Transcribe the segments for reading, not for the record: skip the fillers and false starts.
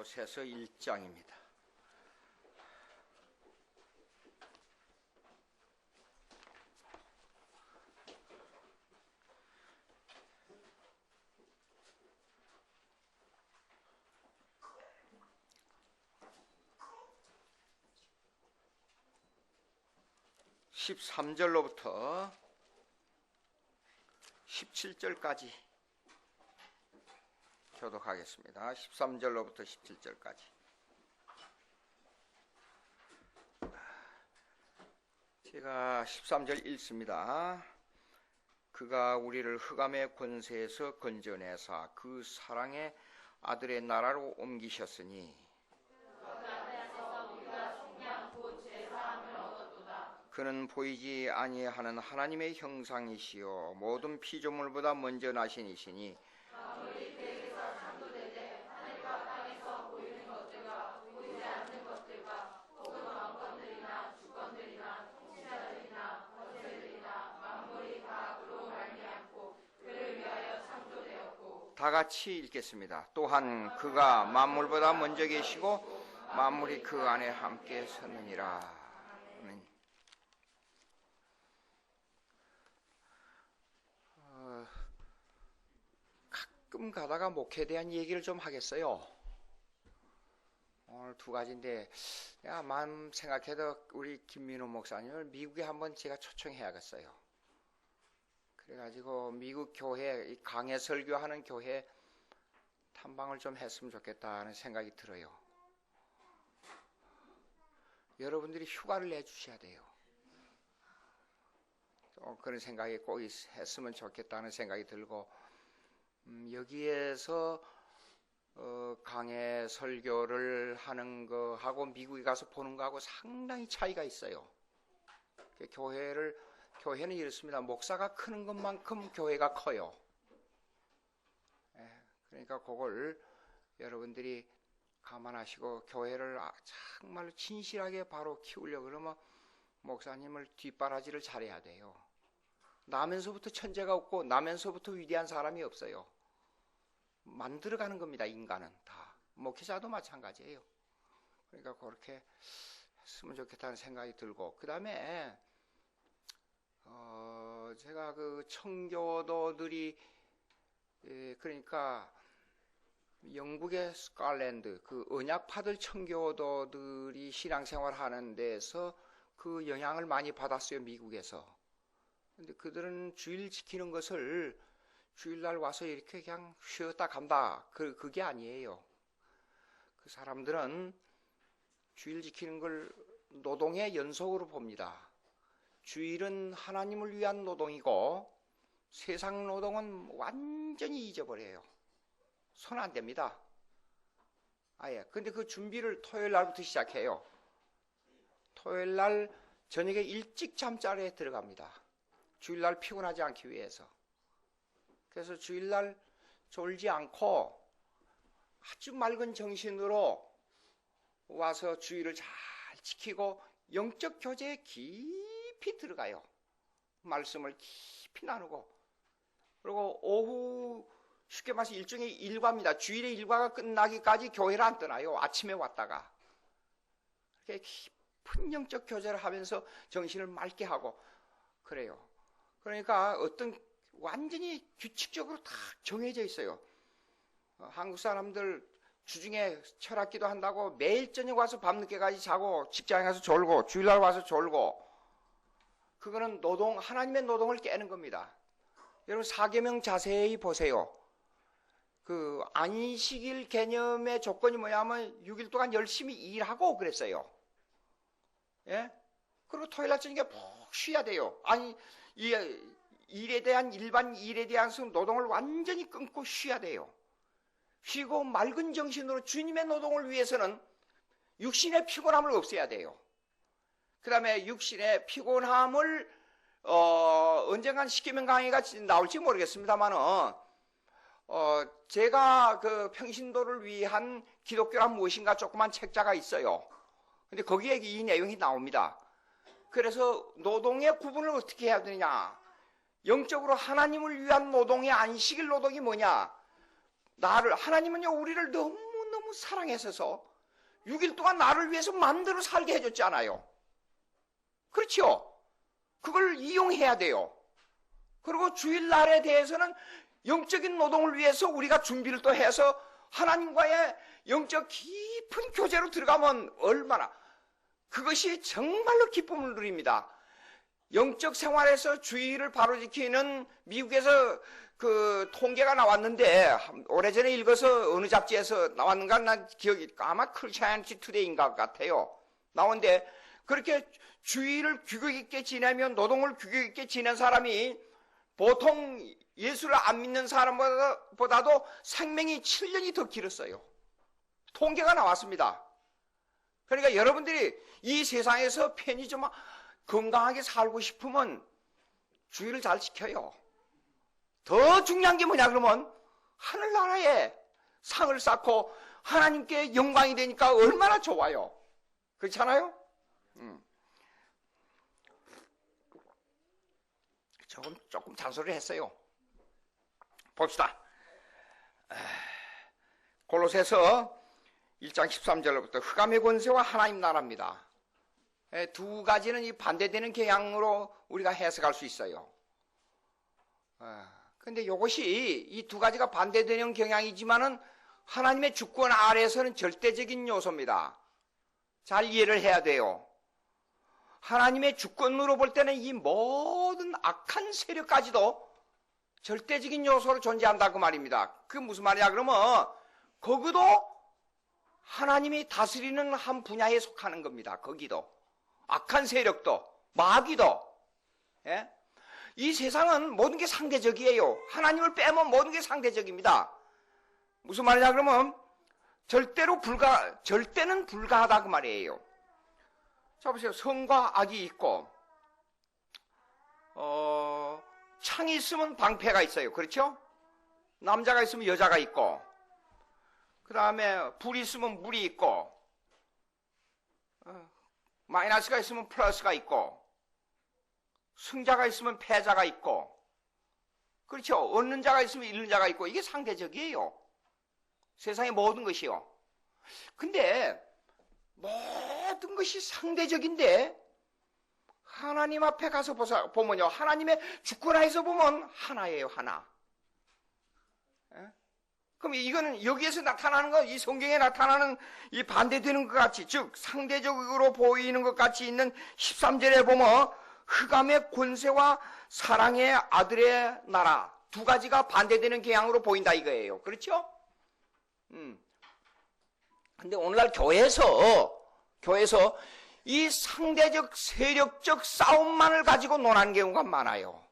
골로새서 1장입니다. (13절로부터) 17절까지 교독하겠습니다. 13절로부터 17절까지. 제가 13절 읽습니다. 그가 우리를 흑암의 권세에서 건져내사 그 사랑의 아들의 나라로 옮기셨으니 그는 보이지 아니하는 하나님의 형상이시요 모든 피조물보다 먼저 나신 이시니 다 같이 읽겠습니다. 또한 그가 만물보다 먼저 계시고 만물이 그 안에 함께 섰느니라. 아멘. 가끔 가다가 목회에 대한 얘기를 좀 하겠어요. 오늘 두 가지인데 마음 생각해도 우리 김민호 목사님을 미국에 한번 제가 초청해야겠어요. 그래가지고 미국 교회, 강해 설교하는 교회 탐방을 좀 했으면 좋겠다는 생각이 들어요. 여러분들이 휴가를 내주셔야 돼요. 그런 생각이 꼭 했으면 좋겠다는 생각이 들고 여기에서 강해 설교를 하는 거하고 미국에 가서 보는 거하고 상당히 차이가 있어요. 교회는 이렇습니다. 목사가 크는 것만큼 교회가 커요. 그러니까 그걸 여러분들이 감안하시고 교회를 정말로 진실하게 바로 키우려고 그러면 목사님을 뒷바라지를 잘해야 돼요. 나면서부터 천재가 없고 나면서부터 위대한 사람이 없어요. 만들어가는 겁니다. 인간은 다. 목회자도 마찬가지예요. 그러니까 그렇게 했으면 좋겠다는 생각이 들고 그 다음에 제가 그 청교도들이 그러니까 영국의 스칼랜드 그 언약파들 청교도들이 신앙생활 하는 데서 그 영향을 많이 받았어요. 미국에서. 근데 그들은 주일 지키는 것을 주일날 와서 이렇게 그냥 쉬었다 간다. 그게 아니에요. 그 사람들은 주일 지키는 걸 노동의 연속으로 봅니다. 주일은 하나님을 위한 노동이고 세상 노동은 완전히 잊어버려요. 손 안 댑니다. 아예. 근데 그 준비를 토요일 날부터 시작해요. 토요일 날 저녁에 일찍 잠자리에 들어갑니다. 주일날 피곤하지 않기 위해서. 그래서 주일날 졸지 않고 아주 맑은 정신으로 와서 주일을 잘 지키고 영적 교제에 깊이 들어가요. 말씀을 깊이 나누고 그리고 오후 쉽게 말해서 일종의 일과입니다. 주일의 일과가 끝나기까지 교회를 안 떠나요. 아침에 왔다가 이렇게 깊은 영적 교제를 하면서 정신을 맑게 하고 그래요. 그러니까 어떤 완전히 규칙적으로 다 정해져 있어요. 한국 사람들 주중에 철학기도 한다고 매일 저녁 와서 밤늦게까지 자고 직장에 가서 졸고 주일날 와서 졸고 그거는 하나님의 노동을 깨는 겁니다. 여러분 사계명 자세히 보세요. 그 안식일 개념의 조건이 뭐냐면 6일 동안 열심히 일하고 그랬어요. 예? 그리고 토요일날 저녁에 푹 쉬어야 돼요. 아니 일에 대한 일반 일에 대한 노동을 완전히 끊고 쉬어야 돼요. 쉬고 맑은 정신으로 주님의 노동을 위해서는 육신의 피곤함을 없애야 돼요. 그 다음에 육신의 피곤함을 언젠간 시키면 강의가 나올지 모르겠습니다만은 제가 그 평신도를 위한 기독교란 무엇인가 조그만 책자가 있어요. 근데 거기에 이 내용이 나옵니다. 그래서 노동의 구분을 어떻게 해야 되느냐? 영적으로 하나님을 위한 노동의 안식일 노동이 뭐냐? 하나님은요, 우리를 너무너무 사랑해서 6일 동안 나를 위해서 마음대로 살게 해줬잖아요. 그렇죠? 그걸 이용해야 돼요. 그리고 주일날에 대해서는 영적인 노동을 위해서 우리가 준비를 또 해서 하나님과의 영적 깊은 교제로 들어가면 얼마나 그것이 정말로 기쁨을 누립니다. 영적 생활에서 주의를 바로 지키는 미국에서 그 통계가 나왔는데 오래전에 읽어서 어느 잡지에서 나왔는가 난 기억이 아마 크리스천티 투데이인가 같아요. 나온데 그렇게 주의를 규격 있게 지내면 노동을 규격 있게 지낸 사람이 보통 예수를 안 믿는 사람보다도 생명이 7년이 더 길었어요. 통계가 나왔습니다. 그러니까 여러분들이 이 세상에서 편히 좀 건강하게 살고 싶으면 주의를 잘 지켜요. 더 중요한 게 뭐냐 그러면 하늘나라에 상을 쌓고 하나님께 영광이 되니까 얼마나 좋아요. 그렇잖아요? 조금 잔소리를 했어요. 봅시다. 골로새서 1장 13절부터 흑암의 권세와 하나님 나라입니다. 두 가지는 이 반대되는 경향으로 우리가 해석할 수 있어요. 그런데 이것이 이 두 가지가 반대되는 경향이지만은 하나님의 주권 아래에서는 절대적인 요소입니다. 잘 이해를 해야 돼요. 하나님의 주권으로 볼 때는 이 모든 악한 세력까지도 절대적인 요소로 존재한다고 말입니다. 그게 무슨 말이냐 그러면 거기도 하나님이 다스리는 한 분야에 속하는 겁니다. 거기도 악한 세력도 마귀도. 예? 이 세상은 모든 게 상대적이에요. 하나님을 빼면 모든 게 상대적입니다. 무슨 말이냐 그러면 절대는 불가하다 그 말이에요. 자 보세요. 성과 악이 있고 창이 있으면 방패가 있어요. 그렇죠? 남자가 있으면 여자가 있고 그 다음에 불이 있으면 물이 있고 마이너스가 있으면 플러스가 있고 승자가 있으면 패자가 있고 그렇죠? 얻는 자가 있으면 잃는 자가 있고 이게 상대적이에요. 세상의 모든 것이요. 근데 모든 것이 상대적인데 하나님 앞에 가서 보면요. 하나님의 주권하에서 보면 하나예요. 하나. 그럼 이거는 여기에서 나타나는 거, 이 성경에 나타나는 이 반대되는 것 같이, 즉 상대적으로 보이는 것 같이 있는 13절에 보면 흑암의 권세와 사랑의 아들의 나라 두 가지가 반대되는 경향으로 보인다 이거예요. 그렇죠? 근데 오늘날 교회에서 이 상대적 세력적 싸움만을 가지고 논하는 경우가 많아요.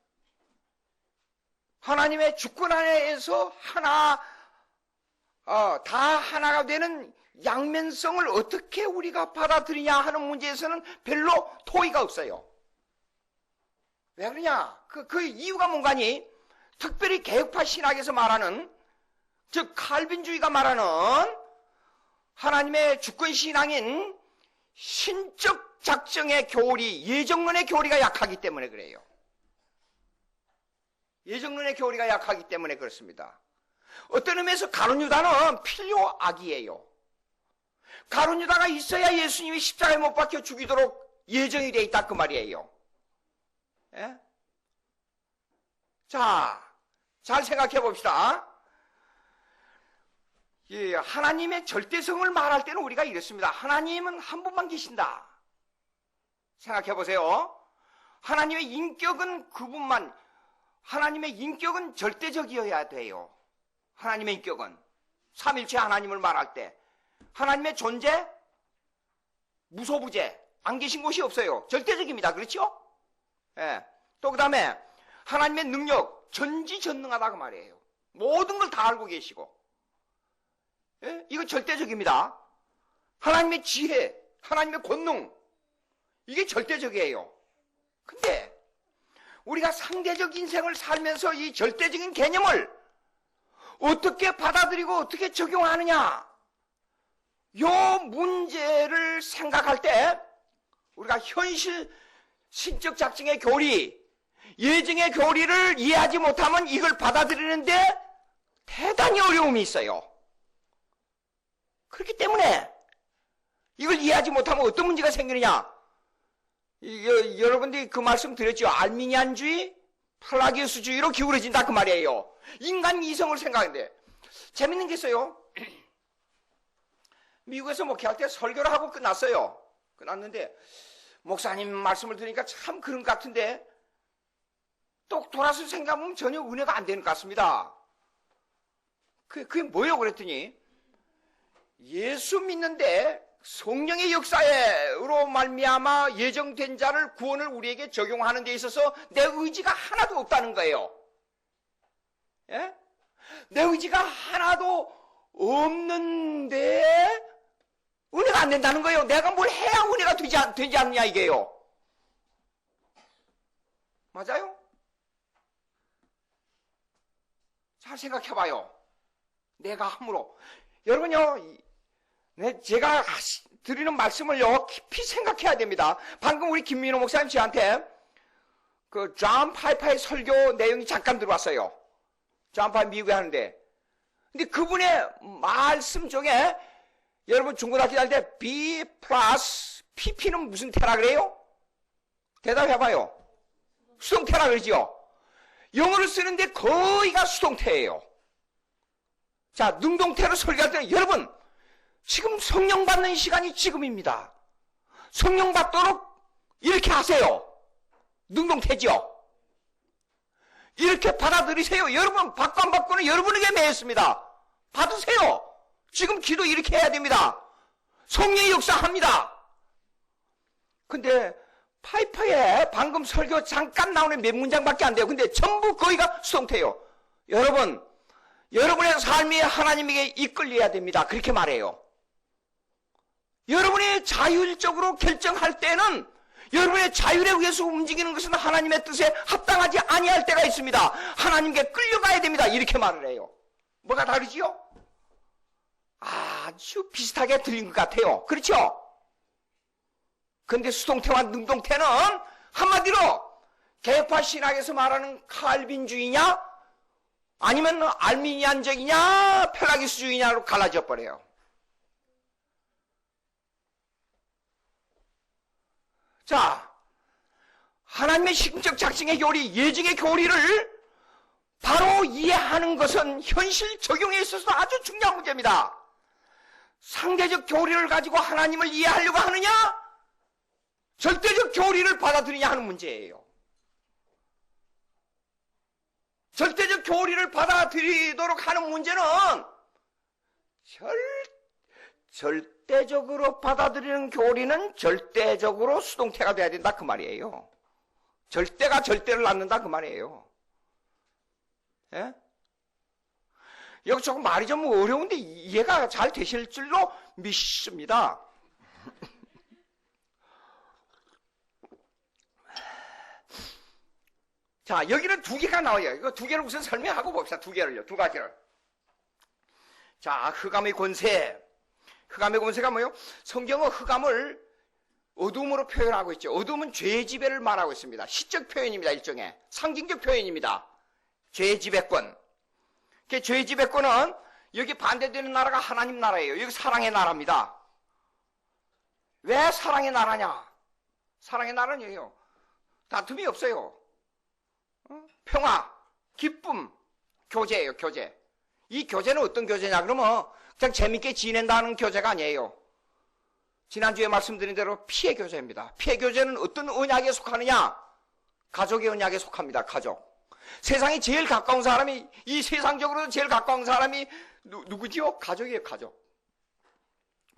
하나님의 주권 안에서 다 하나가 되는 양면성을 어떻게 우리가 받아들이냐 하는 문제에서는 별로 토의가 없어요. 왜 그러냐? 그 이유가 뭔가니? 특별히 개혁파 신학에서 말하는, 즉 칼빈주의가 말하는 하나님의 주권 신앙인 신적 작정의 교리, 예정론의 교리가 약하기 때문에 그래요. 예정론의 교리가 약하기 때문에 그렇습니다. 어떤 의미에서 가룟 유다는 필요악이에요. 가룟 유다가 있어야 예수님이 십자가에 못 박혀 죽이도록 예정이 되어 있다 그 말이에요. 예? 자, 잘 생각해 봅시다. 예, 하나님의 절대성을 말할 때는 우리가 이렇습니다. 하나님은 한 분만 계신다. 생각해 보세요. 하나님의 인격은 그분만, 하나님의 인격은 절대적이어야 돼요. 하나님의 인격은 삼일체 하나님을 말할 때 하나님의 존재 무소부재 안 계신 곳이 없어요. 절대적입니다. 그렇죠? 예. 또 그 다음에 하나님의 능력 전지전능하다고 말이에요. 모든 걸 다 알고 계시고, 예? 이거 절대적입니다. 하나님의 지혜, 하나님의 권능, 이게 절대적이에요. 근데 우리가 상대적 인생을 살면서 이 절대적인 개념을 어떻게 받아들이고 어떻게 적용하느냐, 요 문제를 생각할 때 우리가 현실 신적 작정의 교리, 예정의 교리를 이해하지 못하면 이걸 받아들이는데 대단히 어려움이 있어요. 그렇기 때문에 이걸 이해하지 못하면 어떤 문제가 생기느냐? 여러분들이 그 말씀 드렸죠. 알미니안주의, 플라기우스주의로 기울어진다 그 말이에요. 인간 이성을 생각하는데 재밌는 게 있어요. 미국에서 목회할 때 설교를 하고 끝났어요. 끝났는데 목사님 말씀을 들으니까 참 그런 것 같은데 또 돌아서 생각하면 전혀 은혜가 안 되는 것 같습니다. 그게 뭐예요? 그랬더니 예수 믿는데 성령의 역사로 말미암아 예정된 자를 구원을 우리에게 적용하는 데 있어서 내 의지가 하나도 없다는 거예요. 예? 내 의지가 하나도 없는데 은혜가 안 된다는 거예요. 내가 뭘 해야 은혜가 되지 않느냐 이게요. 맞아요? 잘 생각해봐요. 내가 함으로. 여러분요, 제가 드리는 말씀을요, 깊이 생각해야 됩니다. 방금 우리 김민호 목사님 저한테 그 존 파이퍼의 설교 내용이 잠깐 들어왔어요. 존 파이퍼 미국에 하는데. 근데 그분의 말씀 중에 여러분 중고등학교 다닐 때 B 플러스 PP는 무슨 태라 그래요? 대답해봐요. 수동태라 그러죠. 영어를 쓰는데 거의가 수동태예요. 자, 능동태로 설교할 때는 여러분 지금 성령 받는 시간이 지금입니다. 성령 받도록 이렇게 하세요. 능동태죠. 이렇게 받아들이세요. 여러분 받고 안 받고는 여러분에게 매였습니다. 받으세요. 지금 기도 이렇게 해야 됩니다. 성령의 역사합니다. 근데 파이퍼에 방금 설교 잠깐 나오는 몇 문장밖에 안 돼요. 근데 전부 거의가 수동태예요. 여러분, 여러분의 삶이 하나님에게 이끌려야 됩니다. 그렇게 말해요. 여러분이 자율적으로 결정할 때는 여러분의 자율에 의해서 움직이는 것은 하나님의 뜻에 합당하지 아니할 때가 있습니다. 하나님께 끌려가야 됩니다. 이렇게 말을 해요. 뭐가 다르지요? 아주 비슷하게 들린 것 같아요. 그렇죠? 근데 수동태와 능동태는 한마디로 개혁파 신학에서 말하는 칼빈주의냐 아니면 알미니안적이냐 펠라기스주의냐로 갈라져 버려요. 자, 하나님의 심적 작정의 교리, 예정의 교리를 바로 이해하는 것은 현실 적용에 있어서 아주 중요한 문제입니다. 상대적 교리를 가지고 하나님을 이해하려고 하느냐? 절대적 교리를 받아들이냐 하는 문제예요. 절대적 교리를 받아들이도록 하는 문제는 절대적으로 받아들이는 교리는 절대적으로 수동태가 돼야 된다 그 말이에요. 절대가 절대를 낳는다 그 말이에요. 예? 여기 조금 말이 좀 어려운데 이해가 잘 되실 줄로 믿습니다. 자, 여기는 두 개가 나와요. 이거 두 개를 우선 설명하고 봅시다. 두 개를요. 두 가지를. 자, 흑암의 권세. 흑암의 권세가 뭐예요? 성경은 흑암을 어둠으로 표현하고 있죠. 어둠은 죄의 지배를 말하고 있습니다. 시적 표현입니다. 일종의. 상징적 표현입니다. 죄의 지배권. 죄의 지배권은 여기 반대되는 나라가 하나님 나라예요. 여기 사랑의 나라입니다. 왜 사랑의 나라냐? 사랑의 나라는 여기요. 다툼이 없어요. 평화, 기쁨, 교제예요. 교제. 이 교제는 어떤 교제냐? 그러면 그냥 재밌게 지낸다는 교제가 아니에요. 지난주에 말씀드린 대로 피해 교제입니다. 피해 교제는 어떤 언약에 속하느냐? 가족의 언약에 속합니다. 가족. 세상에 제일 가까운 사람이, 이 세상적으로 제일 가까운 사람이 누구지요? 가족이에요. 가족.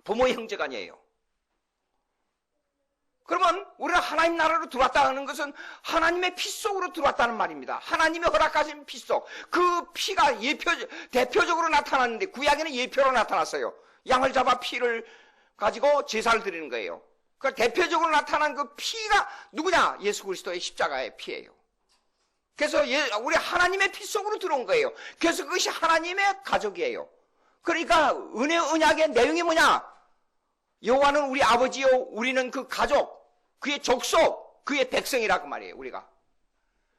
부모의 형제가 아니에요. 그러면 우리가 하나님 나라로 들어왔다는 것은 하나님의 피 속으로 들어왔다는 말입니다. 하나님의 허락하신 피 속. 그 피가 대표적으로 나타났는데 구약에는 예표로 나타났어요. 양을 잡아 피를 가지고 제사를 드리는 거예요. 그 대표적으로 나타난 그 피가 누구냐? 예수 그리스도의 십자가의 피예요. 그래서 우리 하나님의 피 속으로 들어온 거예요. 그래서 그것이 하나님의 가족이에요. 그러니까 은혜 언약의 내용이 뭐냐? 여호와는 우리 아버지요, 우리는 그 가족, 그의 족속, 그의 백성이라고 말이에요, 우리가.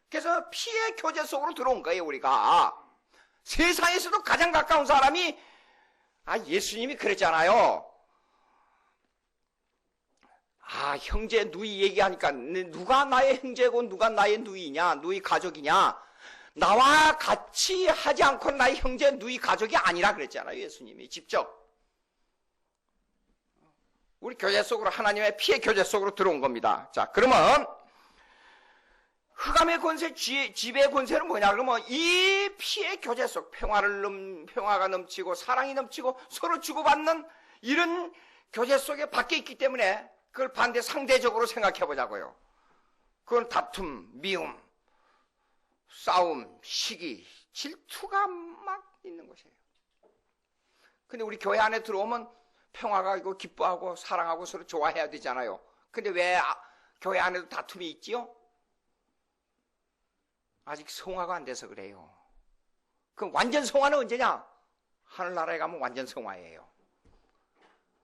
그래서 피의 교제 속으로 들어온 거예요, 우리가. 세상에서도 가장 가까운 사람이 아, 예수님이 그랬잖아요. 아, 형제 누이 얘기하니까 누가 나의 형제고 누가 나의 누이냐, 누이 가족이냐. 나와 같이 하지 않고 나의 형제 누이 가족이 아니라 그랬잖아요, 예수님이 직접. 우리 교제 속으로, 하나님의 피의 교제 속으로 들어온 겁니다. 자, 그러면 흑암의 권세, 지배의 권세는 뭐냐? 그러면 이 피의 교제 속 평화가 넘치고 사랑이 넘치고 서로 주고받는 이런 교제 속에 밖에 있기 때문에 그걸 반대 상대적으로 생각해 보자고요. 그건 다툼, 미움, 싸움, 시기, 질투가 막 있는 것이에요. 근데 우리 교회 안에 들어오면 평화가 있고 기뻐하고 사랑하고 서로 좋아해야 되잖아요. 근데 왜 교회 안에도 다툼이 있지요? 아직 성화가 안 돼서 그래요. 그럼 완전 성화는 언제냐? 하늘나라에 가면 완전 성화예요.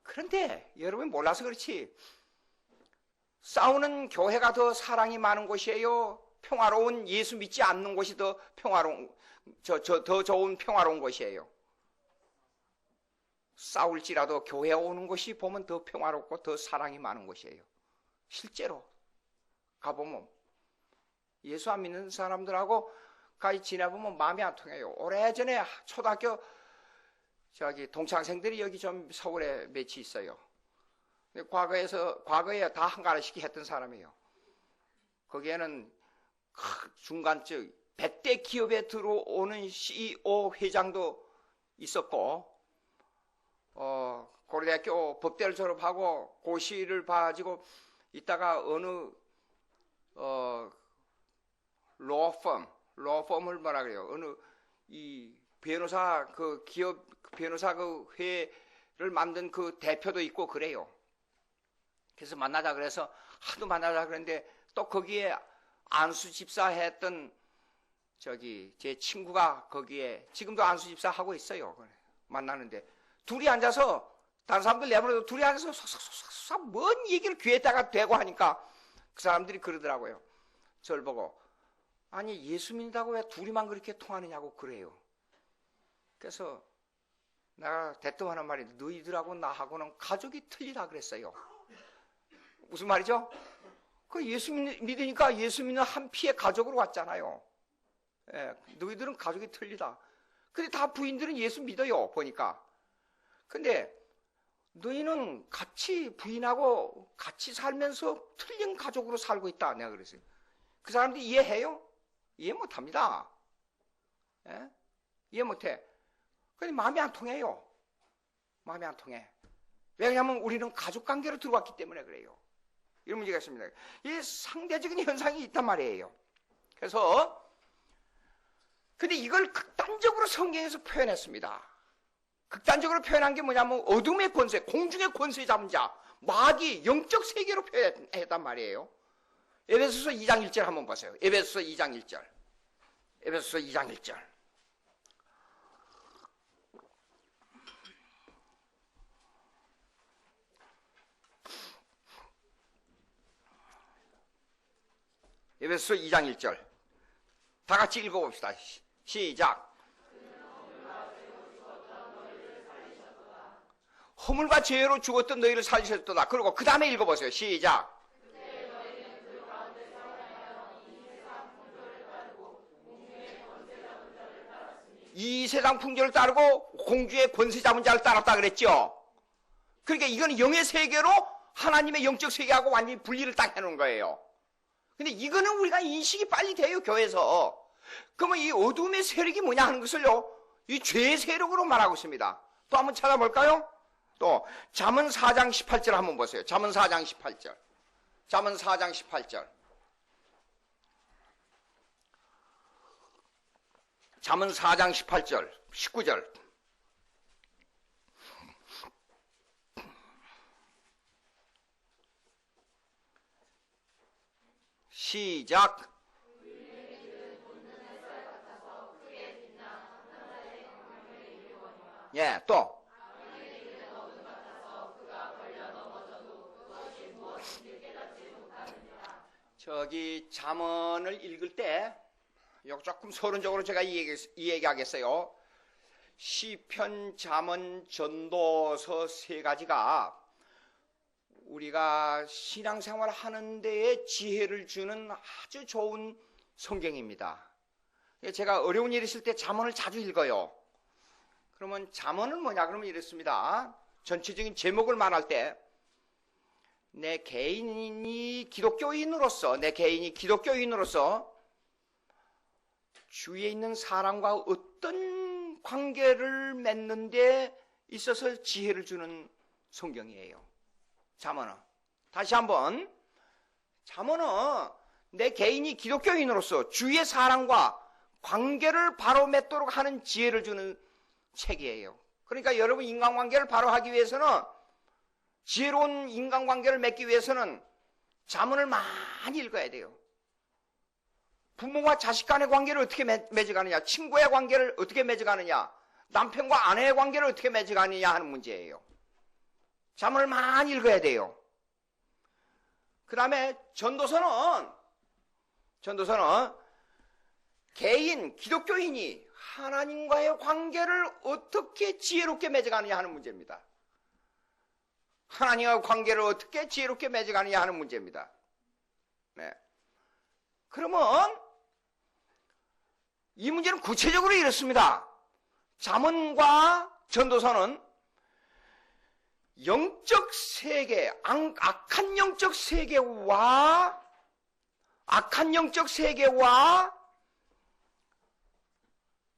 그런데 여러분이 몰라서 그렇지, 싸우는 교회가 더 사랑이 많은 곳이에요? 평화로운 예수 믿지 않는 곳이 더 평화로운, 더 좋은 평화로운 곳이에요? 싸울지라도 교회에 오는 곳이 보면 더 평화롭고 더 사랑이 많은 곳이에요. 실제로 가보면 예수 안 믿는 사람들하고 같이 지내보면 마음이 안 통해요. 오래전에 초등학교 동창생들이 여기 좀 서울에 몇이 있어요. 과거에 다 한가라씩 했던 사람이에요. 거기에는 중간쯤 100대 기업에 들어오는 CEO 회장도 있었고, 고려대학교 법대를 졸업하고 고시를 봐가지고 있다가 어느 로펌을 뭐라 그래요? 어느 이 변호사 그 기업 변호사 그 회를 만든 그 대표도 있고 그래요. 그래서 만나자 그래서 하도 만나자 그랬는데 또 거기에 안수 집사 했던 제 친구가 거기에 지금도 안수 집사 하고 있어요. 만나는데 둘이 앉아서 다른 사람들 내버려도 둘이 앉아서 싹싹싹싹 뭔 얘기를 귀에다가 대고 하니까 그 사람들이 그러더라고요. 저를 보고, 아니 예수 믿는다고 왜 둘이만 그렇게 통하느냐고 그래요. 그래서 내가 대뜸 하는 말이, 너희들하고 나하고는 가족이 틀리다 그랬어요. 무슨 말이죠? 그 예수 믿으니까 예수 믿는 한 피의 가족으로 왔잖아요. 예, 너희들은 가족이 틀리다. 근데 다 부인들은 예수 믿어요, 보니까. 근데 너희는 같이 부인하고 같이 살면서 틀린 가족으로 살고 있다. 내가 그랬어요. 그 사람들이 이해해요? 이해 못합니다. 예? 이해 못해. 근데 마음이 안 통해요. 마음이 안 통해. 왜냐하면 우리는 가족관계로 들어왔기 때문에 그래요. 이런 문제가 있습니다. 이 상대적인 현상이 있단 말이에요. 그래서 근데 이걸 극단적으로 성경에서 표현했습니다. 극단적으로 표현한 게 뭐냐면 어둠의 권세, 공중의 권세 잡은 자, 마귀, 영적 세계로 표현했단 말이에요. 에베소서 2장 1절 한번 보세요. 에베소서 2장 1절. 에베소서 2장 1절. 에베소서 2장 1절. 다 같이 읽어봅시다. 시작. 허물과 죄로 죽었던 너희를 살리셨도다. 그리고 그 다음에 읽어보세요. 시작. 이 세상 풍조를 따르고 공주의 권세 잡은 자를 따랐다 그랬죠. 그러니까 이건 영의 세계로 하나님의 영적 세계하고 완전히 분리를 딱 해놓은 거예요. 근데 이거는 우리가 인식이 빨리 돼요, 교회에서. 그러면 이 어둠의 세력이 뭐냐 하는 것을요, 이 죄의 세력으로 말하고 있습니다. 또 한번 찾아볼까요? 또 잠언 4장 18절 한번 보세요. 잠언 4장 18절. 잠언 4장 18절. 잠언 4장 18절, 19절. 시작. 예, 또. 저기 잠언을 읽을 때 조금 서론적으로 제가 이 얘기하겠어요. 시편, 잠언, 전도서 세 가지가 우리가 신앙생활 하는 데에 지혜를 주는 아주 좋은 성경입니다. 제가 어려운 일 있을 때 잠언을 자주 읽어요. 그러면 잠언은 뭐냐? 그러면 이렇습니다. 전체적인 제목을 말할 때 내 개인이 기독교인으로서 주위에 있는 사람과 어떤 관계를 맺는 데 있어서 지혜를 주는 성경이에요. 잠언은. 다시 한번. 잠언은 내 개인이 기독교인으로서 주위의 사람과 관계를 바로 맺도록 하는 지혜를 주는 책이에요. 그러니까 여러분 인간관계를 바로 하기 위해서는, 지혜로운 인간관계를 맺기 위해서는 잠언을 많이 읽어야 돼요. 부모와 자식 간의 관계를 어떻게 맺어가느냐, 친구의 관계를 어떻게 맺어가느냐, 남편과 아내의 관계를 어떻게 맺어가느냐 하는 문제예요. 잠언을 많이 읽어야 돼요. 그 다음에 전도서는 개인, 기독교인이 하나님과의 관계를 어떻게 지혜롭게 맺어가느냐 하는 문제입니다. 하나님과의 관계를 어떻게 지혜롭게 맺어가느냐 하는 문제입니다. 네. 그러면 이 문제는 구체적으로 이렇습니다. 잠언과 전도서는 영적 세계, 악한 영적 세계와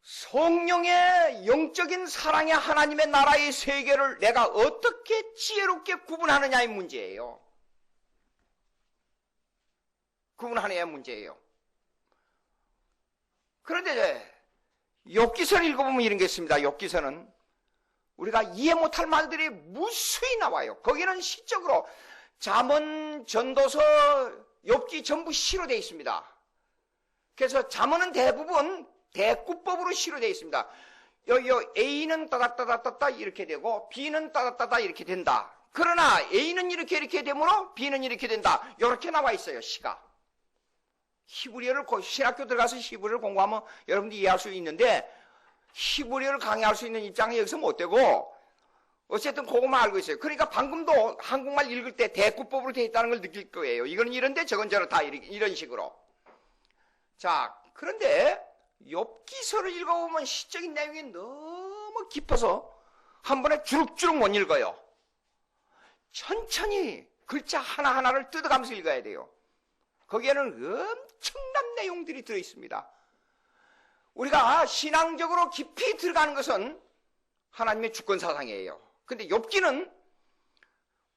성령의 영적인 사랑의 하나님의 나라의 세계를 내가 어떻게 지혜롭게 구분하느냐의 문제예요. 구분하느냐의 문제예요. 그런데 욥기서를 읽어보면 이런 게 있습니다. 욥기서는 우리가 이해 못할 말들이 무수히 나와요. 거기는 시적으로 잠언, 전도서, 욥기 전부 시로 되어 있습니다. 그래서 잠언은 대부분 대꾸법으로 시로 되어 있습니다. A는 따다따다따다 이렇게 되고 B는 따다따다 이렇게 된다. 그러나 A는 이렇게 되므로 B는 이렇게 된다. 이렇게 나와 있어요. 시가. 히브리어를 신학교 들어가서 히브리어를 공부하면 여러분들이 이해할 수 있는데, 히브리어를 강의할 수 있는 입장이 여기서 못 되고, 어쨌든 그것만 알고 있어요. 그러니까 방금도 한국말 읽을 때 대꾸법으로 되어 있다는 걸 느낄 거예요. 이건 이런데 저건 저런 다 이런 식으로. 자, 그런데 욥기서를 읽어보면 시적인 내용이 너무 깊어서 한 번에 주룩주룩 못 읽어요. 천천히 글자 하나하나를 뜯어가면서 읽어야 돼요. 거기에는 엄청난 내용들이 들어있습니다. 우리가 신앙적으로 깊이 들어가는 것은 하나님의 주권사상이에요. 근데 욥기는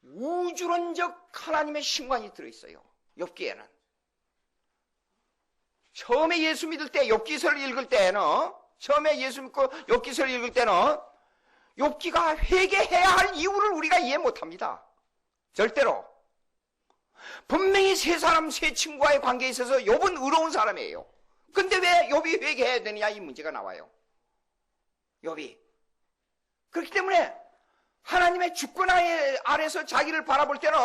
우주론적 하나님의 신관이 들어있어요. 욥기에는. 처음에 예수 믿을 때 욥기서를 읽을 때는, 처음에 예수 믿고 욥기서를 읽을 때는 욥기가 회개해야 할 이유를 우리가 이해 못합니다. 절대로. 분명히 세 사람, 세 친구와의 관계에 있어서 욥은 의로운 사람이에요. 근데 왜 욥이 회개해야 되느냐, 이 문제가 나와요. 욥이. 그렇기 때문에 하나님의 주권 아래서 자기를 바라볼 때는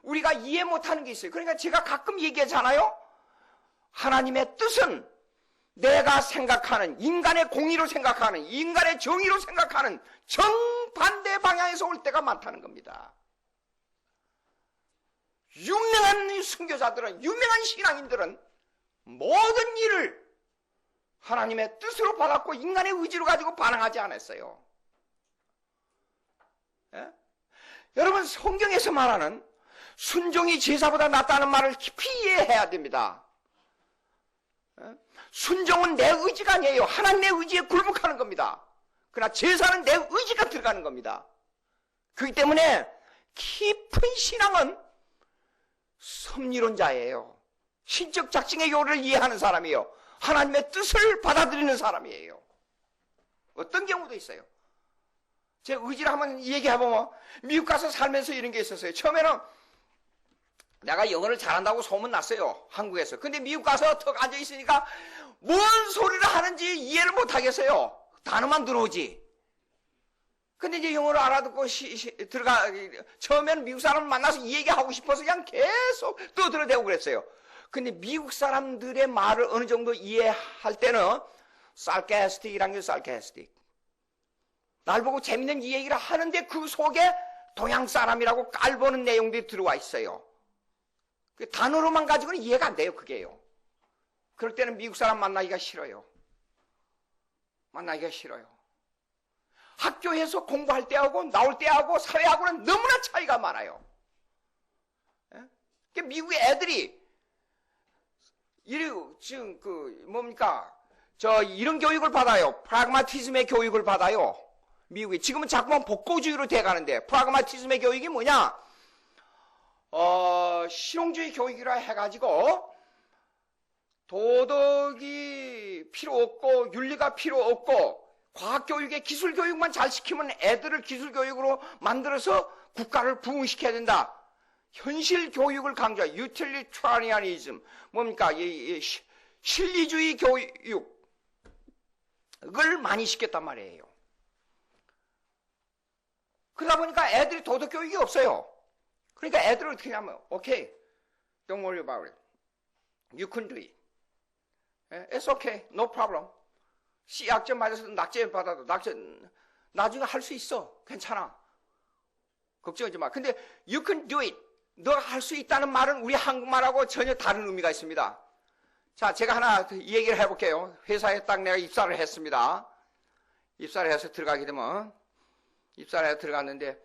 우리가 이해 못하는 게 있어요. 그러니까 제가 가끔 얘기하잖아요. 하나님의 뜻은 내가 생각하는, 인간의 공의로 생각하는, 인간의 정의로 생각하는 정반대 방향에서 올 때가 많다는 겁니다. 유명한 선교사들은, 유명한 신앙인들은 모든 일을 하나님의 뜻으로 받았고 인간의 의지로 가지고 반응하지 않았어요. 예? 여러분, 성경에서 말하는 순종이 제사보다 낫다는 말을 깊이 이해해야 됩니다. 예? 순종은 내 의지가 아니에요. 하나님의 의지에 굴복하는 겁니다. 그러나 제사는 내 의지가 들어가는 겁니다. 그렇기 때문에 깊은 신앙은 섭리론자예요. 신적 작정의 요를 이해하는 사람이에요. 하나님의 뜻을 받아들이는 사람이에요. 어떤 경우도 있어요. 제 의지를 한번 얘기해보면, 미국 가서 살면서 이런 게 있었어요. 처음에는 내가 영어를 잘한다고 소문났어요. 한국에서. 근데 미국 가서 턱 앉아있으니까 뭔 소리를 하는지 이해를 못하겠어요. 단어만 들어오지. 근데 이제 영어를 알아듣고 처음에는 미국 사람을 만나서 이 얘기하고 싶어서 그냥 계속 떠들어대고 그랬어요. 근데 미국 사람들의 말을 어느 정도 이해할 때는 sarcastic이란 게 sarcastic. 날 보고 재밌는 이 얘기를 하는데 그 속에 동양 사람이라고 깔보는 내용들이 들어와 있어요. 그 단어로만 가지고는 이해가 안 돼요, 그게요. 그럴 때는 미국 사람 만나기가 싫어요. 만나기가 싫어요. 학교에서 공부할 때하고 나올 때하고 사회하고는 너무나 차이가 많아요. 예? 미국의 애들이 지금 이런 교육을 받아요. 프라그마티즘의 교육을 받아요. 미국이 지금은 자꾸만 복고주의로 돼가는데 프라그마티즘의 교육이 뭐냐? 실용주의 교육이라 해가지고 도덕이 필요 없고 윤리가 필요 없고 과학교육에 기술교육만 잘 시키면 애들을 기술교육으로 만들어서 국가를 부흥시켜야 된다. 현실교육을 강조해 유틸리타리아니즘 뭡니까? 실리주의 교육을 많이 시켰단 말이에요. 그러다 보니까 애들이 도덕교육이 없어요. 그러니까 애들을 어떻게 하냐면 okay, don't worry about it. You can do it. It's okay, no problem. C학점 맞아서 낙제 받아도 나중에 할 수 있어. 괜찮아. 걱정하지 마. 근데 you can do it. 너가 할 수 있다는 말은 우리 한국말하고 전혀 다른 의미가 있습니다. 자, 제가 하나 이 얘기를 해볼게요. 회사에 딱 내가 입사를 했습니다. 입사를 해서 들어가게 되면 입사를 해서 들어갔는데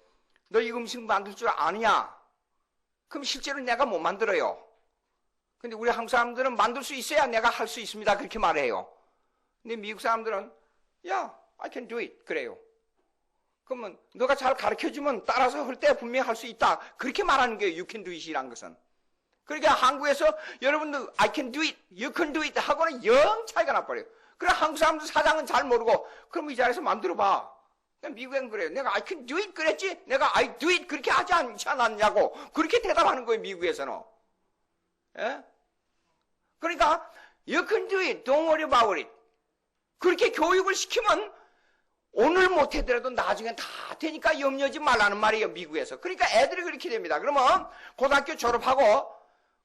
너 이 음식 만들 줄 아느냐? 그럼 실제로 내가 못 만들어요. 근데 우리 한국 사람들은 만들 수 있어야 내가 할 수 있습니다. 그렇게 말해요. 근데 미국 사람들은 Yeah, I can do it. 그래요. 그러면 너가 잘 가르쳐주면 따라서 할 때 분명히 할 수 있다. 그렇게 말하는 거예요. You can do it이란 것은. 그러니까 한국에서 여러분들 I can do it, you can do it 하고는 영 차이가 나버려요. 그래 한국 사람들 사장은 잘 모르고 그럼 이 자리에서 만들어봐. 미국엔 그래요. 내가 I can do it 그랬지 내가 I do it 그렇게 하지 않았냐고 그렇게 대답하는 거예요. 미국에서는. 예? 그러니까 you can do it, don't worry about it. 그렇게 교육을 시키면 오늘 못하더라도 나중엔 다 되니까 염려하지 말라는 말이에요. 미국에서. 그러니까 애들이 그렇게 됩니다. 그러면 고등학교 졸업하고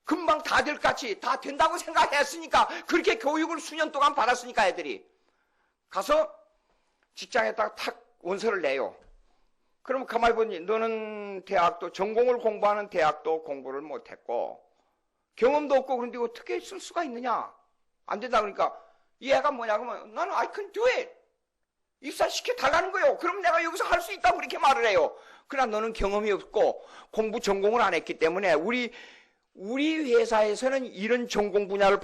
금방 다 될 같이 다 된다고 생각했으니까 그렇게 교육을 수년 동안 받았으니까 애들이 가서 직장에다가 탁 원서를 내요. 그러면 가만히 보니 너는 대학도 전공을 공부하는 대학도 공부를 못했고 경험도 없고 그런데 어떻게 쓸 수가 있느냐? 안 된다 그러니까 이 애가 뭐냐 그러면 나는 I can do it. 입사시켜 달라는 거예요. 그럼 내가 여기서 할 수 있다고 그렇게 말을 해요. 그러나 너는 경험이 없고 공부 전공을 안 했기 때문에 우리 회사에서는 이런 전공 분야를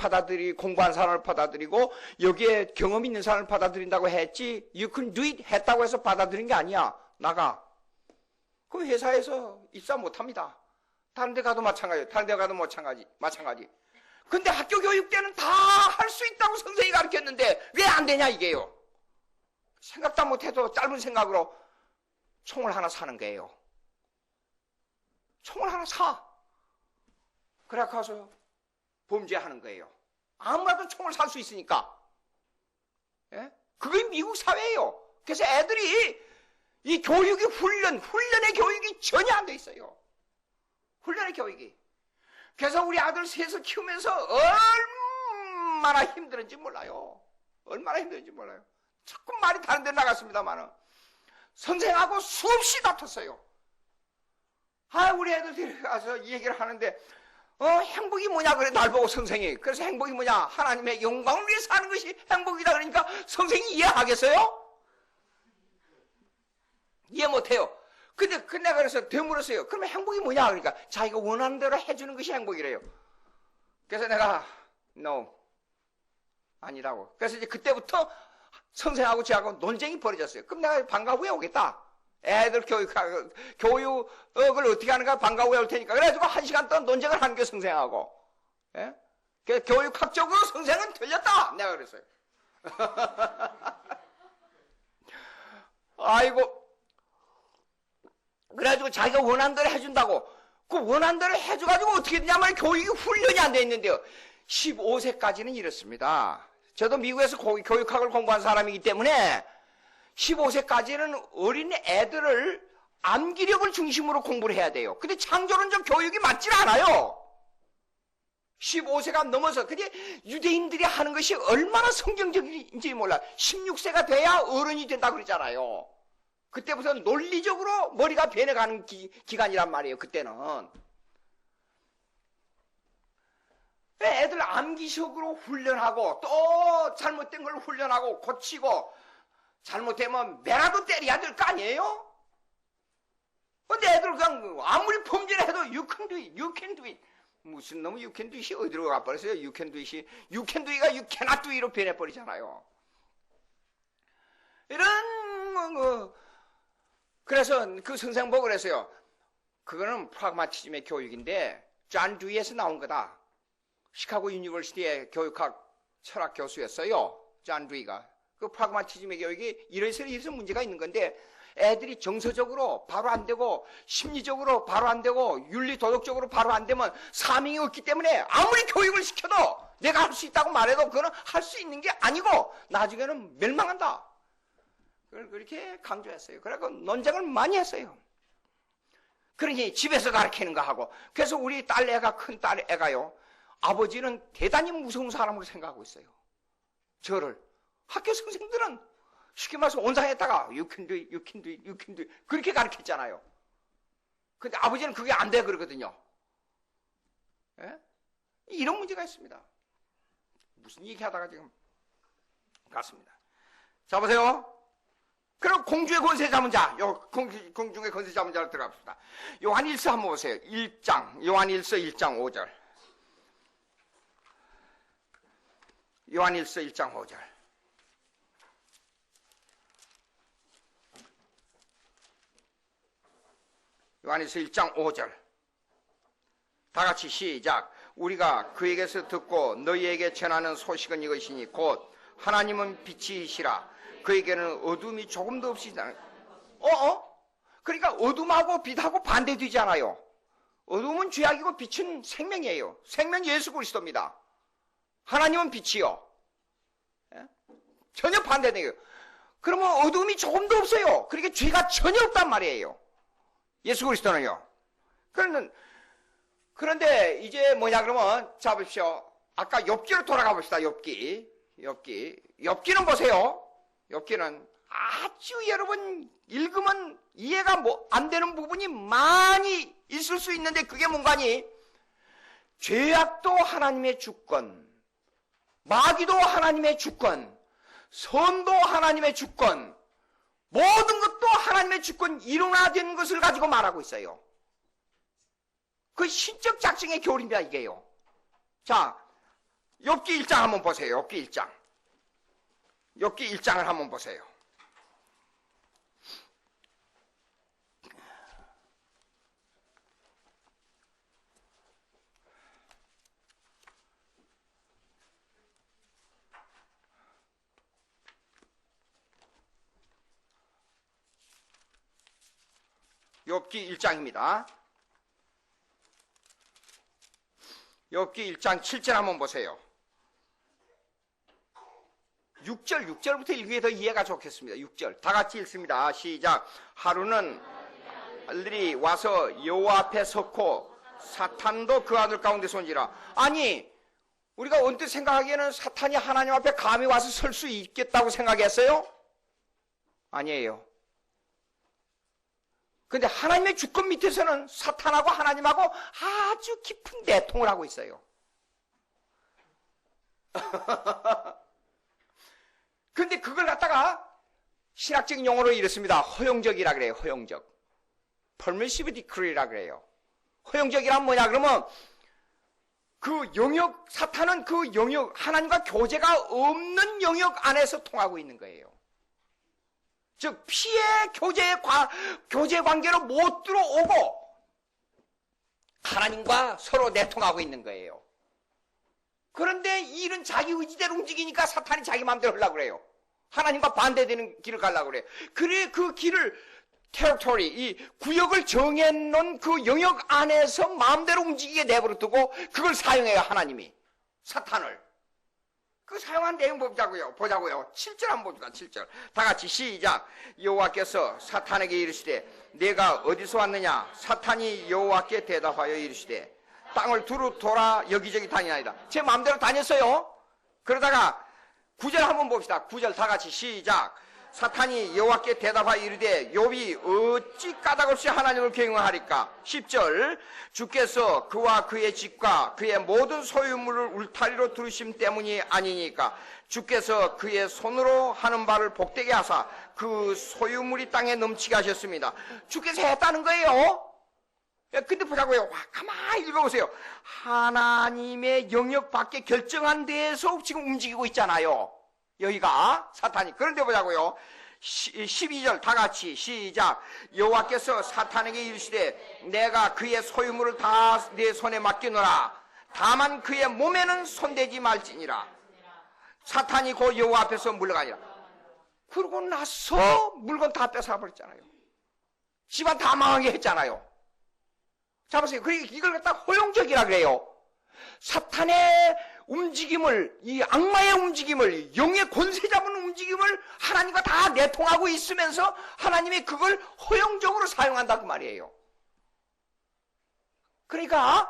공부한 사람을 받아들이고 여기에 경험 있는 사람을 받아들인다고 했지 you can do it 했다고 해서 받아들인 게 아니야. 나가. 그럼 회사에서 입사 못합니다. 다른 데 가도 마찬가지예요. 다른 데 가도 마찬가지. 근데 학교 교육 때는 다 할 수 있다고 선생님이 가르쳤는데 왜 안 되냐 이게요. 생각도 못해도 짧은 생각으로 총을 하나 사는 거예요. 총을 하나 사. 그래 가서 범죄하는 거예요. 아무라도 총을 살 수 있으니까. 예? 그게 미국 사회예요. 그래서 애들이 이 교육이 훈련의 교육이 전혀 안 돼 있어요. 훈련의 교육이. 그래서 우리 아들 셋을 키우면서 얼마나 힘들었는지 몰라요. 자꾸 말이 다른 데 나갔습니다만은 선생하고 수없이 다퉜어요. 우리 애들 가서 이 얘기를 하는데 행복이 뭐냐 그래 날 보고 선생이. 그래서 행복이 뭐냐 하나님의 영광을 위해서 사는 것이 행복이다 그러니까 선생이 이해하겠어요? 이해 못해요. 근데 내가 그래서 되물었어요. 그러면 행복이 뭐냐 그러니까 자기가 원하는 대로 해주는 것이 행복이래요. 그래서 내가 no 아니라고. 그래서 이제 그때부터 선생하고 저하고 논쟁이 벌어졌어요. 그럼 내가 방과 후에 오겠다. 애들 교육을 어떻게 하는가 방과 후에 올 테니까. 그래가지고 1시간 동안 논쟁을 한 게 선생하고. 예? 그래서 교육학적으로 선생은 틀렸다. 내가 그랬어요. 아이고. 그래가지고 자기가 원하는 대로 해준다고. 그 원하는 대로 해줘가지고 어떻게 되냐면 교육이 훈련이 안 돼 있는데요. 15세까지는 이렇습니다. 저도 미국에서 교육학을 공부한 사람이기 때문에 15세까지는 어린 애들을 암기력을 중심으로 공부를 해야 돼요. 근데 창조론적 교육이 맞질 않아요. 15세가 넘어서. 근데 유대인들이 하는 것이 얼마나 성경적인지 몰라. 16세가 돼야 어른이 된다고 그러잖아요. 그때부터 논리적으로 머리가 변해가는 기간이란 말이에요. 그때는. 애들 암기식으로 훈련하고 또 잘못된 걸 훈련하고 고치고 잘못되면 매라도 때려야 될 거 아니에요? 근데 애들 그냥 아무리 범죄를 해도 you can do it, you can do it. 무슨 놈의 you can do it이 어디로 가버렸어요? you can do it이 you can do it가 you cannot do it로 변해버리잖아요. 이런 그래서 그 선생 보고 그랬어요. 그거는 프라그마티즘의 교육인데 존 듀이에서 나온 거다. 시카고 유니버시티의 교육학 철학 교수였어요. 존 듀이가. 그 프라그마티즘의 교육이 이래서 문제가 있는 건데 애들이 정서적으로 바로 안 되고 심리적으로 바로 안 되고 윤리 도덕적으로 바로 안 되면 사명이 없기 때문에 아무리 교육을 시켜도 내가 할 수 있다고 말해도 그거는 할 수 있는 게 아니고 나중에는 멸망한다. 그걸 그렇게 강조했어요. 그래서 논쟁을 많이 했어요. 그러니 집에서 가르치는 거 하고. 그래서 우리 딸 애가, 큰 딸 애가요, 아버지는 대단히 무서운 사람으로 생각하고 있어요. 저를. 학교 선생들은 쉽게 말해서 온상에다가 you can do it, you can do it, you can do it 그렇게 가르쳤잖아요. 근데 아버지는 그게 안 돼 그러거든요. 예? 이런 문제가 있습니다. 무슨 얘기하다가 지금 갔습니다. 자 보세요. 그럼 공주의 권세 잡은 자, 공중의 권세 잡은 자로 들어갑시다. 요한일서 한번 보세요. 1장, 요한일서 1장 5절. 요한일서 1장 5절. 요한일서 1장 5절. 다 같이 시작. 우리가 그에게서 듣고 너희에게 전하는 소식은 이것이니 곧 하나님은 빛이시라. 그에게는 어둠이 조금도 없이 그러니까 어둠하고 빛하고 반대되잖아요. 어둠은 죄악이고 빛은 생명이에요. 생명 예수 그리스도입니다. 하나님은 빛이요. 예? 전혀 반대돼요. 그러면 어둠이 조금도 없어요. 그러니까 죄가 전혀 없단 말이에요. 예수 그리스도는요. 그런데 이제 뭐냐 그러면 자 보십시오. 아까 욥기로 돌아가 봅시다. 욥기는 보세요. 욥기는 아주 여러분 읽으면 이해가 안 되는 부분이 많이 있을 수 있는데 그게 뭔가니? 죄악도 하나님의 주권, 마귀도 하나님의 주권, 선도 하나님의 주권, 모든 것도 하나님의 주권 일어나된 것을 가지고 말하고 있어요. 그 신적 작정의 교리입니다, 이게요. 자, 욥기 1장 한번 보세요. 욥기 1장. 욥기 1장을 한번 보세요. 욥기 1장입니다. 욥기 1장 7절 한번 보세요. 6절부터 읽는 게 더 이해가 좋겠습니다. 6절 다 같이 읽습니다. 시작. 하루는 알들이 와서 여호와 앞에 섰고 사탄도 그 아들 가운데 손지라. 아니 우리가 언뜻 생각하기에는 사탄이 하나님 앞에 감히 와서 설 수 있겠다고 생각했어요? 아니에요. 근데 하나님의 주권 밑에서는 사탄하고 하나님하고 아주 깊은 내통을 하고 있어요. 근데 그걸 갖다가 신학적인 용어로 이렇습니다. 허용적이라 그래요. 허용적. permissive decree라 그래요. 허용적이란 뭐냐 그러면 그 영역, 사탄은 그 영역, 하나님과 교제가 없는 영역 안에서 통하고 있는 거예요. 즉 피의 교제 관계로 못 들어오고 하나님과 서로 내통하고 있는 거예요. 그런데 이 일은 자기 의지대로 움직이니까 사탄이 자기 마음대로 하려고 그래요. 하나님과 반대되는 길을 가려고 그래요. 그래 그 길을 테리토리, 이 구역을 정해놓은 그 영역 안에서 마음대로 움직이게 내버려 두고 그걸 사용해요. 하나님이 사탄을. 그 사용한 내용 보자고요. 7절 한번 봅시다. 7절 다 같이 시작. 여호와께서 사탄에게 이르시되 내가 어디서 왔느냐? 사탄이 여호와께 대답하여 이르시되 땅을 두루 돌아 여기저기 다니나이다. 제 마음대로 다녔어요. 그러다가 9절 한번 봅시다. 9절 다 같이 시작. 사탄이 여호와께 대답하여 이르되 욥이 어찌 까닭없이 하나님을 경영하리까. 10절 주께서 그와 그의 집과 그의 모든 소유물을 울타리로 두르심 때문이 아니니까. 주께서 그의 손으로 하는 바를 복되게 하사 그 소유물이 땅에 넘치게 하셨습니다. 주께서 했다는 거예요. 근데 보자고요. 가만히 읽어보세요. 하나님의 영역 밖에 결정한 데에서 지금 움직이고 있잖아요. 여기가 사탄이. 그런데 보자고요. 12절 다 같이 시작. 여호와께서 사탄에게 이르시되 내가 그의 소유물을 다 내 손에 맡기노라. 다만 그의 몸에는 손대지 말지니라. 사탄이 곧 여호와 앞에서 물러가니라. 그러고 나서 물건 다 뺏어버렸잖아요. 집안 다 망하게 했잖아요. 잡으세요. 그러니까 이걸 갖다 허용적이라 그래요. 사탄의 움직임을, 이 악마의 움직임을, 영의 권세 잡은 움직임을 하나님과 다 내통하고 있으면서 하나님이 그걸 허용적으로 사용한다 그 말이에요. 그러니까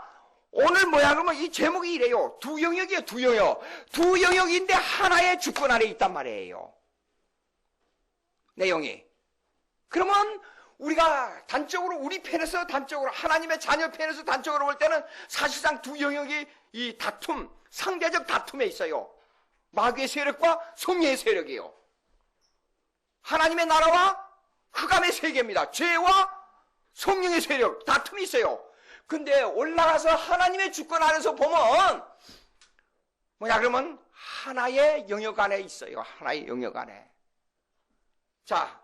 오늘 뭐야 그러면 이 제목이 이래요. 두 영역이에요. 두 영역. 두 영역인데 하나의 주권 아래 있단 말이에요. 내용이. 그러면 우리가 단적으로 우리 편에서 단적으로 하나님의 자녀 편에서 단적으로 볼 때는 사실상 두 영역이 이 다툼, 상대적 다툼에 있어요. 마귀의 세력과 성령의 세력이에요. 하나님의 나라와 흑암의 세계입니다. 죄와 성령의 세력, 다툼이 있어요. 근데 올라가서 하나님의 주권 안에서 보면 뭐냐 그러면 하나의 영역 안에 있어요. 하나의 영역 안에. 자,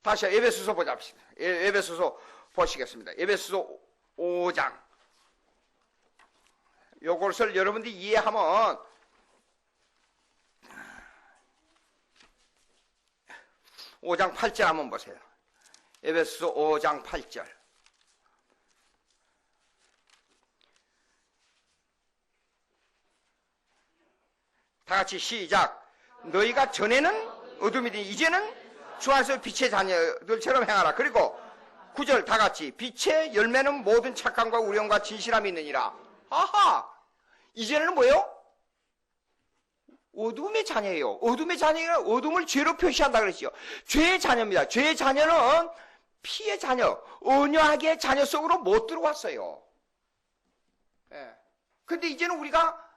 다시 에베소서 보자 합시다. 에베소서 보시겠습니다. 에베소서 5장. 요것을 여러분들이 이해하면 5장 8절 한번 보세요. 에베소서 5장 8절. 다 같이 시작. 너희가 전에는 어둠이더니 이제는 주 안에서 빛의 자녀들처럼 행하라. 그리고 9절 다 같이 빛의 열매는 모든 착함과 우령과 진실함이 있느니라. 아하! 이제는 뭐예요? 어둠의 자녀예요. 어둠의 자녀가 어둠을 죄로 표시한다 그랬죠. 죄의 자녀입니다. 죄의 자녀는 피의 자녀, 언약의 자녀 속으로 못 들어왔어요. 예. 근데 이제는 우리가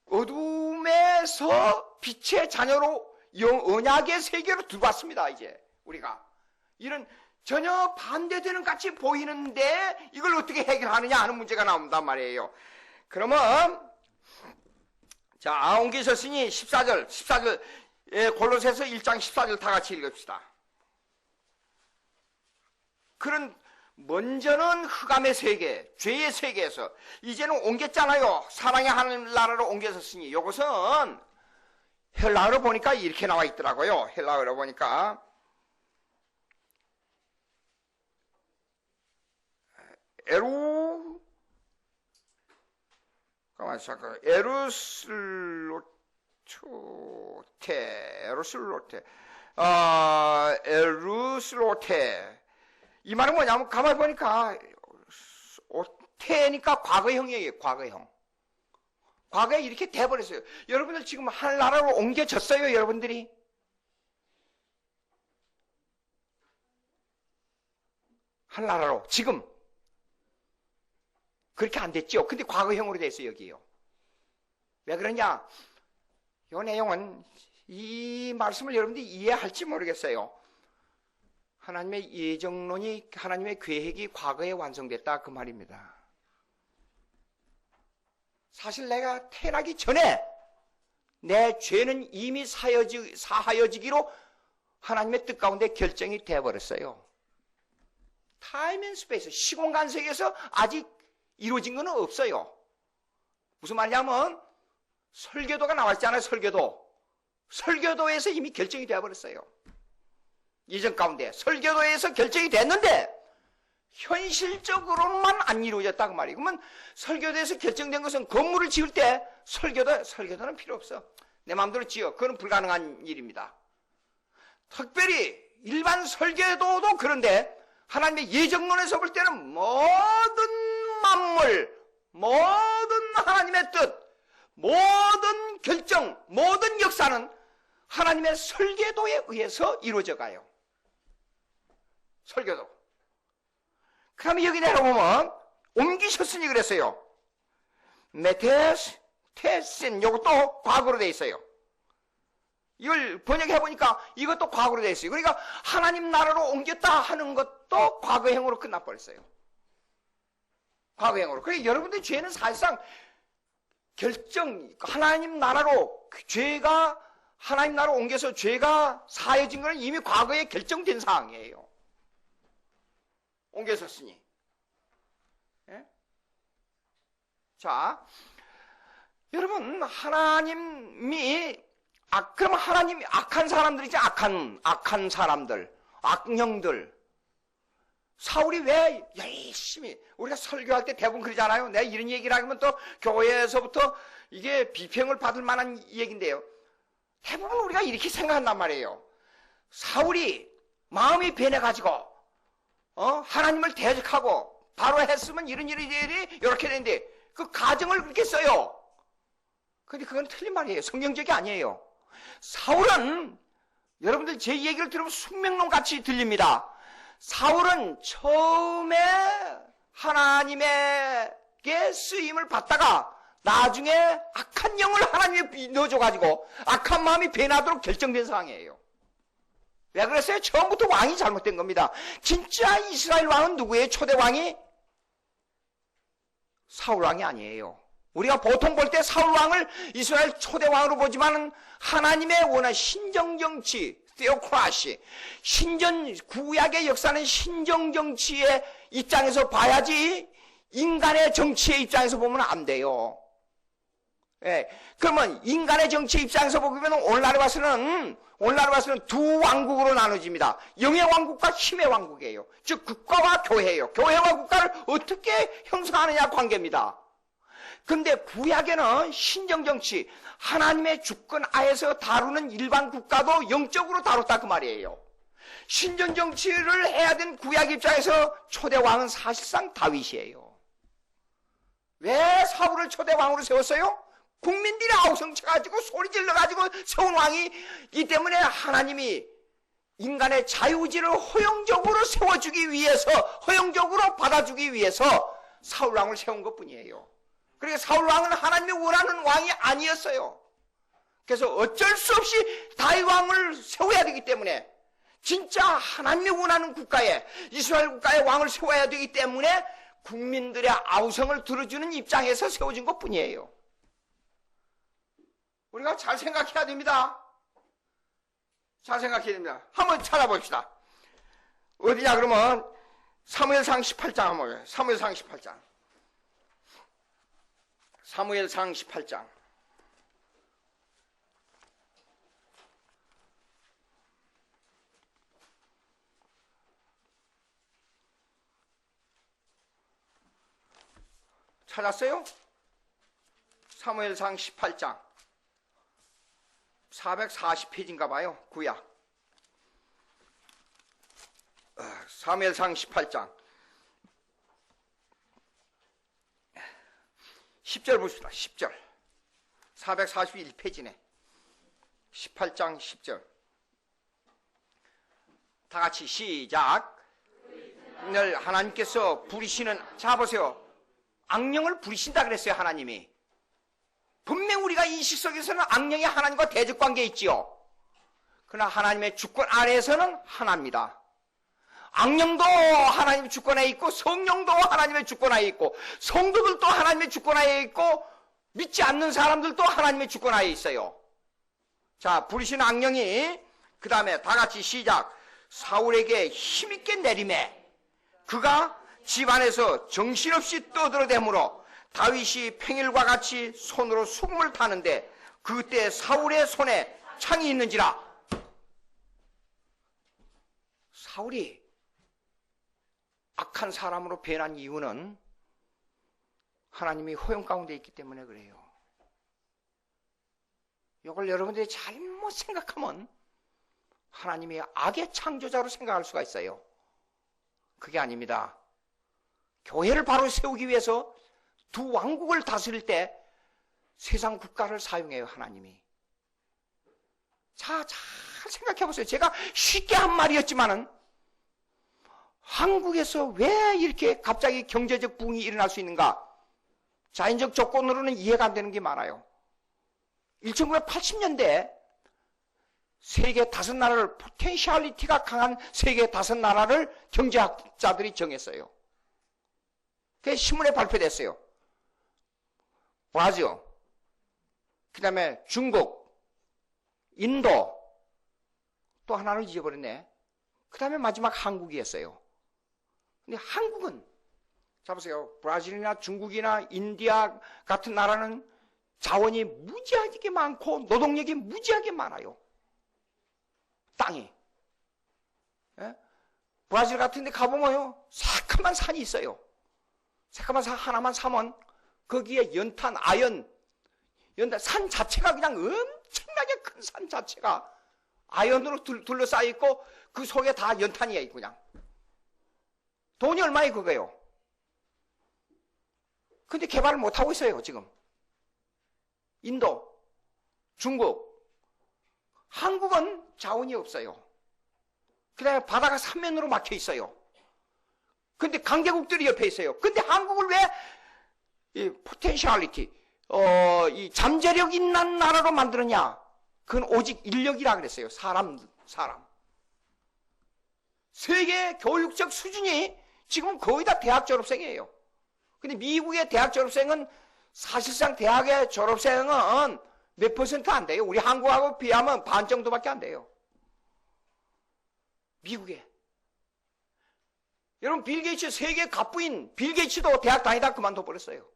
어둠에서 빛의 자녀로 언약의 세계로 들어왔습니다. 이제 우리가 이런 전혀 반대되는 같이 보이는데 이걸 어떻게 해결하느냐 하는 문제가 나온단 말이에요. 그러면 자, 아온기서 쓰니 14절 골로새서 1장 14절 다 같이 읽읍시다. 그런 먼저는 흑암의 세계, 죄의 세계에서 이제는 옮겼잖아요. 사랑의 하나님 나라로 옮겨졌으니 이것은 헬라어로 보니까 이렇게 나와 있더라고요. 헬라어로 보니까 에루슬로테. 이 말은 뭐냐면 가만히 보니까 오테니까 과거형이에요. 과거형. 과거에 이렇게 돼버렸어요. 여러분들 지금 하늘나라로 옮겨졌어요. 여러분들이. 하늘나라로 지금. 그렇게 안 됐죠. 근데 과거형으로 됐어요. 여기요. 왜 그러냐? 이 내용은 이 말씀을 여러분들이 이해할지 모르겠어요. 하나님의 예정론이, 하나님의 계획이 과거에 완성됐다 그 말입니다. 사실 내가 태어나기 전에 내 죄는 이미 사하여지기로 하나님의 뜻 가운데 결정이 되어버렸어요. 타임 앤 스페이스, 시공간 세계에서 아직 이루어진 건 없어요. 무슨 말이냐면 설교도가 나왔잖아요. 설교도에서 이미 결정이 되어버렸어요. 이전 가운데 설교도에서 결정이 됐는데 현실적으로만 안 이루어졌다고 말이에요. 그러면 설교도에서 결정된 것은 건물을 지을 때 설교도는 필요 없어. 내 마음대로 지어. 그건 불가능한 일입니다. 특별히 일반 설교도도 그런데 하나님의 예정론에서 볼 때는 모든 만물, 모든 하나님의 뜻, 모든 결정, 모든 역사는 하나님의 설계도에 의해서 이루어져 가요. 설계도. 그러면 여기 내려보면 옮기셨으니 그랬어요. 메테스, 테신, 이것도 과거로 되어 있어요. 이걸 번역해보니까 이것도 과거로 되어 있어요. 그러니까 하나님 나라로 옮겼다 하는 것도 과거형으로 끝나버렸어요. 과거형으로. 그러니까 여러분들 죄는 사실상 하나님 나라로, 죄가 하나님 나라로 옮겨서 죄가 사해진 것은 이미 과거에 결정된 사항이에요. 옮겨졌으니. 예? 자, 여러분, 그럼 하나님이 악한 사람들이지, 악한 사람들, 악령들. 사울이 왜 열심히, 우리가 설교할 때 대부분 그러잖아요. 내가 이런 얘기를 하면 또 교회에서부터 이게 비평을 받을 만한 얘기인데요. 대부분 우리가 이렇게 생각한단 말이에요. 사울이 마음이 변해가지고, 하나님을 대적하고, 바로 했으면 이런 일이 이렇게 되는데, 그 가정을 그렇게 써요. 근데 그건 틀린 말이에요. 성경적이 아니에요. 사울은, 여러분들 제 얘기를 들으면 숙명론 같이 들립니다. 사울은 처음에 하나님에게 쓰임을 받다가 나중에 악한 영을 하나님이 넣어줘가지고 악한 마음이 변하도록 결정된 상황이에요. 왜 그랬어요? 처음부터 왕이 잘못된 겁니다. 진짜 이스라엘 왕은 누구예요? 초대 왕이? 사울 왕이 아니에요. 우리가 보통 볼 때 사울 왕을 이스라엘 초대 왕으로 보지만 하나님의 원한 신정정치, 테오크라시, 구약의 역사는 신정정치의 입장에서 봐야지 인간의 정치의 입장에서 보면 안 돼요. 예, 그러면 인간의 정치의 입장에서 보면 오늘날에 봐서는 두 왕국으로 나눠집니다. 영의 왕국과 힘의 왕국이에요. 즉 국가와 교회예요. 교회와 국가를 어떻게 형성하느냐 관계입니다. 근데 구약에는 신정정치, 하나님의 주권 하에서 다루는 일반 국가도 영적으로 다뤘다 그 말이에요. 신정정치를 해야 된 구약 입장에서 초대 왕은 사실상 다윗이에요. 왜 사울을 초대 왕으로 세웠어요? 국민들이 아우성쳐가지고 소리 질러가지고 세운 왕이기 때문에 하나님이 인간의 자유의지를 허용적으로 세워주기 위해서, 허용적으로 받아주기 위해서 사울 왕을 세운 것뿐이에요. 그러니까 사울 왕은 하나님이 원하는 왕이 아니었어요. 그래서 어쩔 수 없이 다윗 왕을 세워야 되기 때문에, 진짜 하나님이 원하는 국가에, 이스라엘 국가의 왕을 세워야 되기 때문에 국민들의 아우성을 들어주는 입장에서 세워진 것뿐이에요. 우리가 잘 생각해야 됩니다. 잘 생각해야 됩니다. 한번 찾아봅시다. 어디냐 그러면 사무엘상 18장 한번 보세요. 사무엘상 18장. 사무엘상 18장. 찾았어요? 사무엘상 18장. 440페이지인가 봐요. 구약. 사무엘상 18장. 10절 봅시다. 10절. 441페이지네. 18장 10절. 다 같이 시작. 늘 하나님께서 부리시는, 자 보세요. 악령을 부리신다 그랬어요. 하나님이. 분명 우리가 인식 속에서는 악령이 하나님과 대적관계에 있지요. 그러나 하나님의 주권 아래에서는 하나입니다. 악령도 하나님의 주권하에 있고, 성령도 하나님의 주권하에 있고, 성도들도 하나님의 주권하에 있고, 믿지 않는 사람들도 하나님의 주권하에 있어요. 자, 부리신 악령이 그 다음에 다 같이 시작. 사울에게 힘있게 내리매 그가 집안에서 정신없이 떠들어대므로 다윗이 평일과 같이 손으로 수금을 타는데 그때 사울의 손에 창이 있는지라. 사울이 악한 사람으로 변한 이유는 하나님이 허용 가운데 있기 때문에 그래요. 이걸 여러분들이 잘못 생각하면 하나님이 악의 창조자로 생각할 수가 있어요. 그게 아닙니다. 교회를 바로 세우기 위해서 두 왕국을 다스릴 때 세상 국가를 사용해요. 하나님이. 자, 잘 생각해 보세요. 제가 쉽게 한 말이었지만은 한국에서 왜 이렇게 갑자기 경제적 부흥이 일어날 수 있는가? 자연적 조건으로는 이해가 안 되는 게 많아요. 1980년대 세계 5나라를, 포텐셜리티가 강한 세계 5나라를 경제학자들이 정했어요. 그게 신문에 발표됐어요. 브라질, 그 다음에 중국, 인도, 또 하나를 잊어버렸네. 그 다음에 마지막 한국이었어요. 근데 한국은, 자 보세요. 브라질이나 중국이나 인디아 같은 나라는 자원이 무지하게 많고 노동력이 무지하게 많아요. 땅이. 예? 브라질 같은 데 가보면요, 새카만 산이 있어요. 새카만 산 하나만 사면 거기에 연탄, 아연, 산 자체가 그냥 엄청나게 큰 산 자체가 아연으로 둘러싸여 있고 그 속에 다 연탄이야, 그냥. 돈이 얼마에 그거예요? 근데 개발을 못하고 있어요, 지금. 인도, 중국, 한국은 자원이 없어요. 그 다음에 바다가 삼면으로 막혀 있어요. 근데 강대국들이 옆에 있어요. 근데 한국을 왜 이 포텐셜리티, 이 잠재력 있는 나라로 만들었냐? 그건 오직 인력이라 그랬어요. 사람. 세계 교육적 수준이 지금 거의 다 대학 졸업생이에요. 근데 미국의 대학 졸업생은 사실상 대학의 졸업생은 몇 퍼센트 안 돼요. 우리 한국하고 비하면 반 정도밖에 안 돼요. 미국에. 여러분, 빌 게이츠 세계 갑부인 빌 게이츠도 대학 다니다가 그만둬 버렸어요.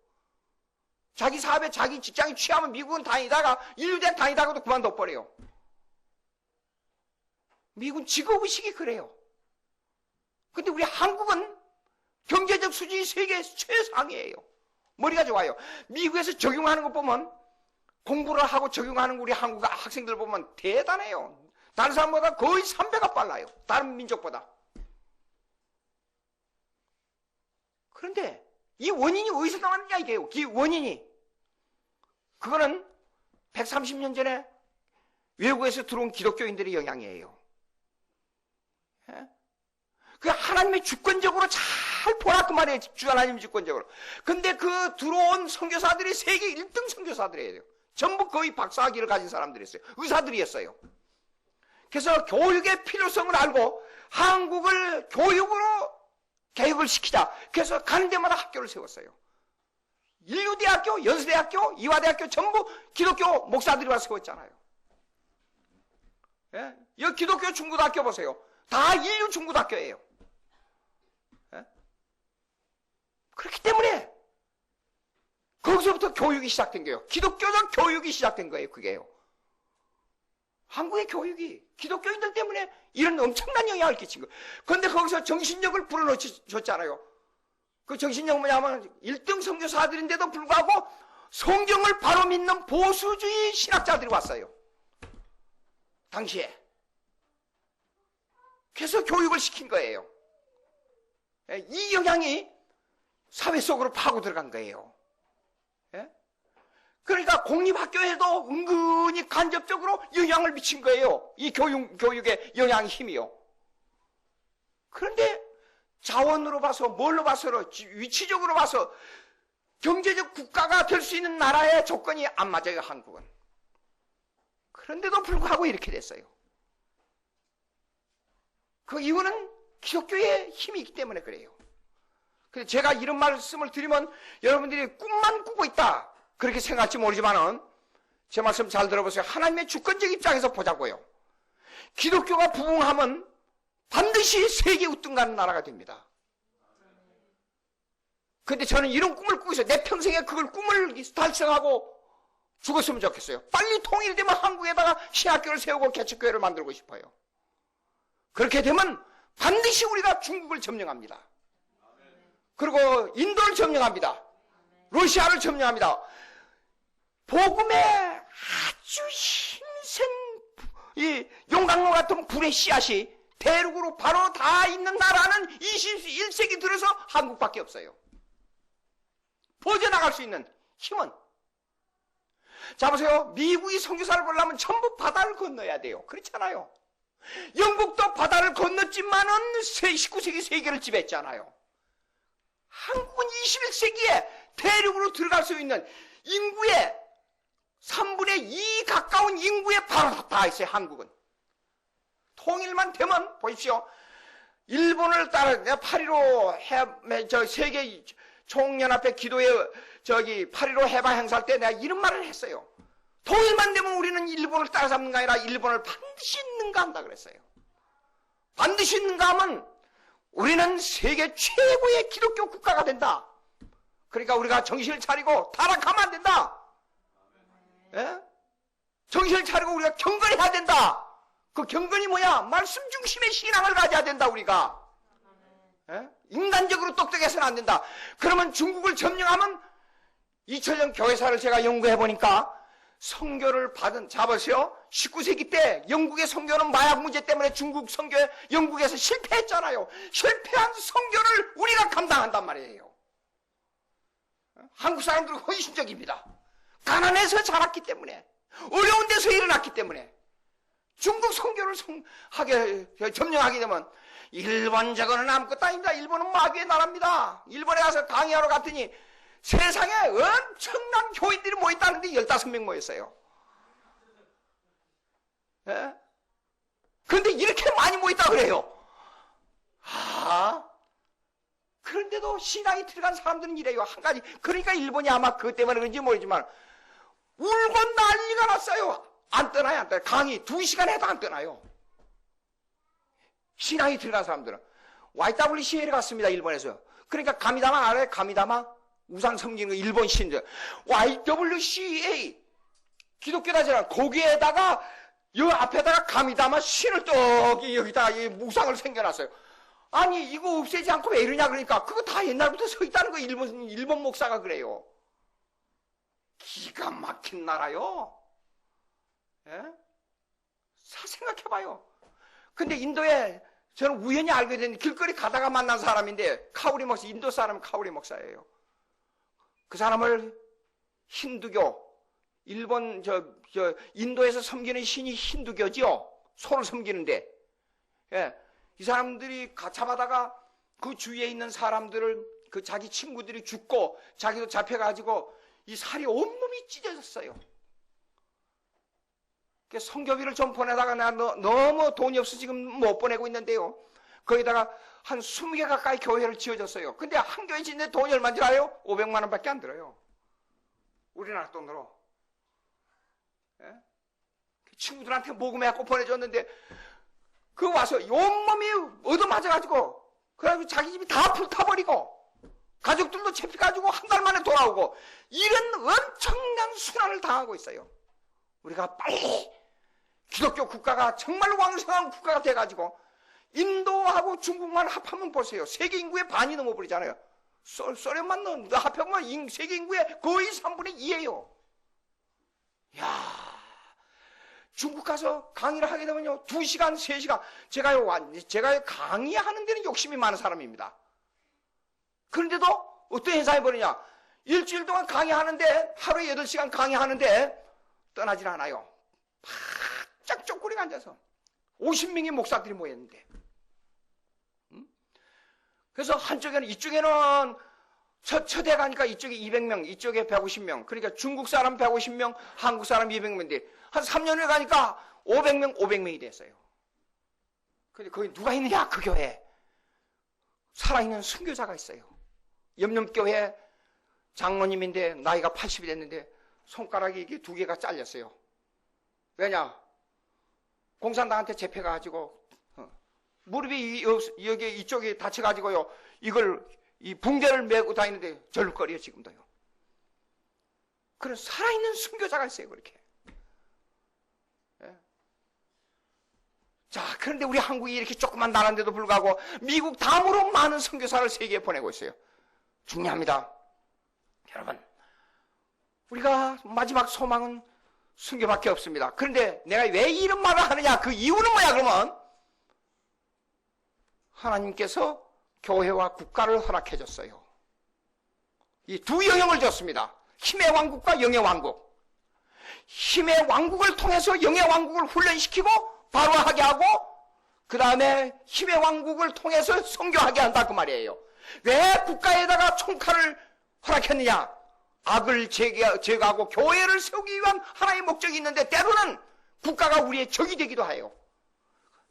자기 사업에 자기 직장에 취하면 미국은 다니다가 인류대학 다니다가도 그만둬 버려요. 미국은 직업의식이 그래요. 근데 우리 한국은 경제적 수준이 세계 최상이에요. 머리가 좋아요. 미국에서 적용하는 거 보면, 공부를 하고 적용하는 우리 한국 학생들 보면 대단해요. 다른 사람보다 거의 3배가 빨라요. 다른 민족보다. 그런데 이 원인이 어디서 나왔느냐 이게요. 이 원인이. 그거는 130년 전에 외국에서 들어온 기독교인들의 영향이에요. 예? 그 하나님의 주권적으로 잘 보라 그 말이에요. 하나님 주권적으로. 근데 그 들어온 선교사들이 세계 1등 선교사들이에요. 전부 거의 박사학위를 가진 사람들이었어요. 의사들이었어요. 그래서 교육의 필요성을 알고 한국을 교육으로 개혁을 시키자. 그래서 가는 데마다 학교를 세웠어요. 인류대학교, 연세대학교, 이화대학교 전부 기독교 목사들이 와서 세웠잖아요. 예? 여기 기독교 중고등학교 보세요. 다 인류 중고등학교예요. 예? 그렇기 때문에 거기서부터 교육이 시작된 거예요. 기독교적 교육이 시작된 거예요. 그게요. 한국의 교육이 기독교인들 때문에 이런 엄청난 영향을 끼친 거예요. 그런데 거기서 정신력을 불어넣어줬잖아요. 그 정신력은 뭐냐면 1등 선교사들인데도 불구하고 성경을 바로 믿는 보수주의 신학자들이 왔어요. 당시에. 그래서 교육을 시킨 거예요. 이 영향이 사회 속으로 파고 들어간 거예요. 그러니까 공립학교에도 은근히 간접적으로 영향을 미친 거예요. 이 교육의 영향 힘이요. 그런데 자원으로 봐서, 뭘로 봐서, 위치적으로 봐서 경제적 국가가 될 수 있는 나라의 조건이 안 맞아요, 한국은. 그런데도 불구하고 이렇게 됐어요. 그 이유는 기독교의 힘이 있기 때문에 그래요. 그래서 제가 이런 말씀을 드리면 여러분들이 꿈만 꾸고 있다, 그렇게 생각할지 모르지만은 제 말씀 잘 들어보세요. 하나님의 주권적 입장에서 보자고요. 기독교가 부흥하면 반드시 세계 우등 가는 나라가 됩니다. 그런데 저는 이런 꿈을 꾸고 있어요. 내 평생에 그걸 꿈을 달성하고 죽었으면 좋겠어요. 빨리 통일되면 한국에다가 신학교를 세우고 개척교회를 만들고 싶어요. 그렇게 되면 반드시 우리가 중국을 점령합니다. 그리고 인도를 점령합니다. 러시아를 점령합니다. 복음의 아주 힘센 이 용광로 같은 불의 씨앗이 대륙으로 바로 다 있는 나라는 21세기 들어서 한국밖에 없어요. 퍼져나갈 수 있는 힘은. 자 보세요. 미국이 선교사를 보려면 전부 바다를 건너야 돼요. 그렇잖아요. 영국도 바다를 건넜지만은 19세기 세계를 지배했잖아요. 한국은 21세기에 대륙으로 들어갈 수 있는 인구의 3분의 2 가까운 인구에 바로 다 있어요. 한국은. 통일만 되면 보십시오. 일본을 따라 8.15 세계 총연합회 기도회 8.15 해방 행사할 때 내가 이런 말을 했어요. 통일만 되면 우리는 일본을 따라잡는 게 아니라 일본을 반드시 능가한다 그랬어요. 반드시 능가하면 우리는 세계 최고의 기독교 국가가 된다. 그러니까 우리가 정신을 차리고 타락하면 안 된다. 예? 정신을 차리고 우리가 경건해야 된다. 그 경건이 뭐야? 말씀 중심의 신앙을 가져야 된다 우리가. 예? 인간적으로 똑똑해서는 안 된다. 그러면 중국을 점령하면 2000년 교회사를 제가 연구해 보니까 선교를 받은, 잡으세요. 19세기 때 영국의 선교는 마약 문제 때문에 중국 선교, 영국에서 실패했잖아요. 실패한 선교를 우리가 감당한단 말이에요. 한국 사람들은 헌신적입니다. 가난해서 자랐기 때문에, 어려운 데서 일어났기 때문에, 중국 선교를 점령하게 되면, 일본적으로는 아무것도 아닙니다. 일본은 마귀의 나라입니다. 일본에 가서 강의하러 갔더니, 세상에 엄청난 교인들이 모였다는데 15명 모였어요. 예? 그런데 이렇게 많이 모였다 그래요. 그런데도 신앙이 들어간 사람들은 이래요. 한 가지. 그러니까 일본이 아마 그것 때문에 그런지 모르지만, 울고 난리가 났어요. 안 떠나요, 안 떠나요. 강의 2시간 해도 안 떠나요. 신앙이 들어간 사람들은. YWCA에 갔습니다, 일본에서. 그러니까 가미다마 알아요? 가미다마? 우상 섬기는 거 일본 신들. YWCA. 기독교다잖아. 거기에다가, 여 앞에다가 가미다마 신을 떡, 여기다가 이 우상을 생겨놨어요. 아니, 이거 없애지 않고 왜 이러냐 그러니까, 그거 다 옛날부터 서 있다는 거, 일본 목사가 그래요. 기가 막힌 나라요. 예? 생각해봐요. 근데 인도에 저는 우연히 알게 된 길거리 가다가 만난 사람인데 카우리 목사, 인도 사람 카우리 목사예요. 그 사람을 힌두교, 일본 인도에서 섬기는 신이 힌두교지요. 소를 섬기는데, 예, 이 사람들이 가차하다가 그 주위에 있는 사람들을 그 자기 친구들이 죽고 자기도 잡혀가지고 이 살이 온몸이 찢어졌어요. 성교비를 좀 보내다가 나 너무 돈이 없어 지금 못 보내고 있는데요. 거기다가 한 20개 가까이 교회를 지어줬어요. 근데 한 교회 짓는데 돈이 얼마인지 알아요? 500만 원밖에 안 들어요. 우리나라 돈으로. 예? 친구들한테 모금해갖고 보내줬는데 그 와서 온몸이 얻어맞아가지고 그래가지고 자기 집이 다 불타버리고 가족들도 잡혀가지고 한 달 만에 돌아오고 이런 엄청난 순환을 당하고 있어요. 우리가 빨리 기독교 국가가 정말 왕성한 국가가 돼가지고 인도하고 중국만 합하면 보세요. 세계 인구의 반이 넘어버리잖아요. 소련만 합하면 세계 인구의 거의 3분의 2예요. 야, 중국 가서 강의를 하게 되면요 2시간, 3시간. 제가 강의하는 데는 욕심이 많은 사람입니다. 그런데도 어떤 현상이 벌어지냐? 일주일 동안 강의하는데 하루에 8시간 강의하는데 떠나질 않아요. 바짝 쪼그리고 앉아서 50명의 목사들이 모였는데 그래서 한쪽에는 이쪽에는 첫해 가니까 이쪽에 200명 이쪽에 150명 그러니까 중국 사람 150명 한국 사람 200명인데 한 3년을 가니까 500명이 됐어요. 근데 거기 누가 있느냐? 그 교회에 살아있는 선교사가 있어요. 염염교회 장로님인데 나이가 80이 됐는데 손가락이 이게 2개가 잘렸어요. 왜냐? 공산당한테 잡혀가지고 무릎이 여기 이쪽에 다쳐가지고요. 이걸 이 붕대를 메고 다니는데 절룩거려요 지금도요. 그런 살아있는 선교사가 있어요 그렇게. 예? 자 그런데 우리 한국이 이렇게 조그만 나라인데도 불구하고 미국 다음으로 많은 선교사를 세계에 보내고 있어요. 중요합니다. 여러분 우리가 마지막 소망은 선교밖에 없습니다. 그런데 내가 왜 이런 말을 하느냐? 그 이유는 뭐야 그러면? 하나님께서 교회와 국가를 허락해 줬어요. 이 두 영역을 줬습니다. 힘의 왕국과 영의 왕국. 힘의 왕국을 통해서 영의 왕국을 훈련시키고 바로 하게 하고 그 다음에 힘의 왕국을 통해서 선교하게 한다 그 말이에요. 왜 국가에다가 총칼을 허락했느냐? 악을 제거하고 교회를 세우기 위한 하나의 목적이 있는데 때로는 국가가 우리의 적이 되기도 해요.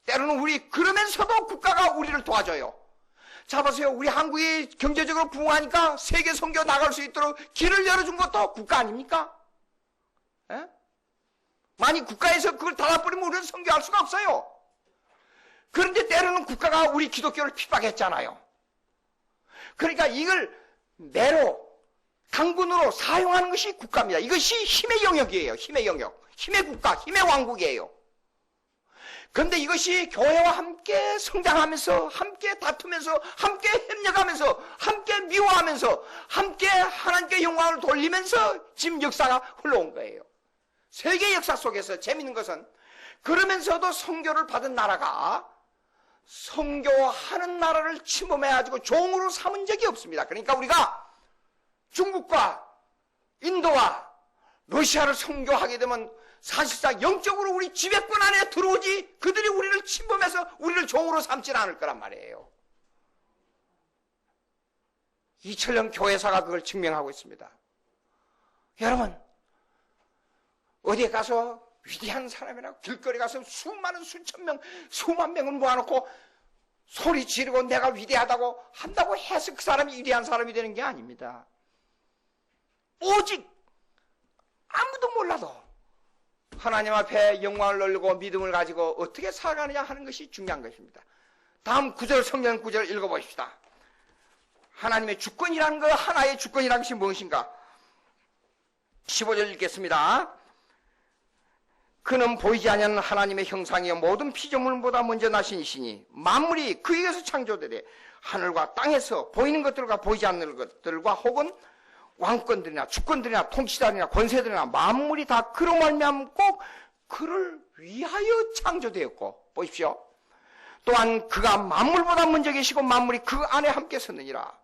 때로는 그러면서도 국가가 우리를 도와줘요. 자 보세요. 우리 한국이 경제적으로 부흥하니까 세계 선교 나갈 수 있도록 길을 열어준 것도 국가 아닙니까? 에? 만약 국가에서 그걸 닫아버리면 우리는 선교할 수가 없어요. 그런데 때로는 국가가 우리 기독교를 핍박했잖아요. 그러니까 이걸 매로 당분으로 사용하는 것이 국가입니다. 이것이 힘의 영역이에요. 힘의 영역. 힘의 국가, 힘의 왕국이에요. 그런데 이것이 교회와 함께 성장하면서 함께 다투면서 함께 협력하면서 함께 미워하면서 함께 하나님께 영광을 돌리면서 지금 역사가 흘러온 거예요. 세계 역사 속에서 재미있는 것은 그러면서도 선교를 받은 나라가 선교하는 나라를 침범해가지고 종으로 삼은 적이 없습니다. 그러니까 우리가 중국과 인도와 러시아를 선교하게 되면 사실상 영적으로 우리 지배권 안에 들어오지 그들이 우리를 침범해서 우리를 종으로 삼지는 않을 거란 말이에요. 2000년 교회사가 그걸 증명하고 있습니다. 여러분 어디에 가서 위대한 사람이라고 길거리 가서 수많은 수천 명 수만 명을 모아놓고 소리 지르고 내가 위대하다고 한다고 해서 그 사람이 위대한 사람이 되는 게 아닙니다. 오직 아무도 몰라도 하나님 앞에 영광을 돌리고 믿음을 가지고 어떻게 살아가느냐 하는 것이 중요한 것입니다. 다음 9절 성경 9절 읽어보십시다. 하나님의 주권이라는 거 하나의 주권이라는 것이 무엇인가? 15절 읽겠습니다. 그는 보이지 않는 하나님의 형상이요 모든 피조물보다 먼저 나신 이시니 만물이 그에게서 창조되되 하늘과 땅에서 보이는 것들과 보이지 않는 것들과 혹은 왕권들이나 주권들이나 통치자들이나 권세들이나 만물이 다 그로 말미암아 꼭 그를 위하여 창조되었고 보십시오. 또한 그가 만물보다 먼저 계시고 만물이 그 안에 함께 섰느니라.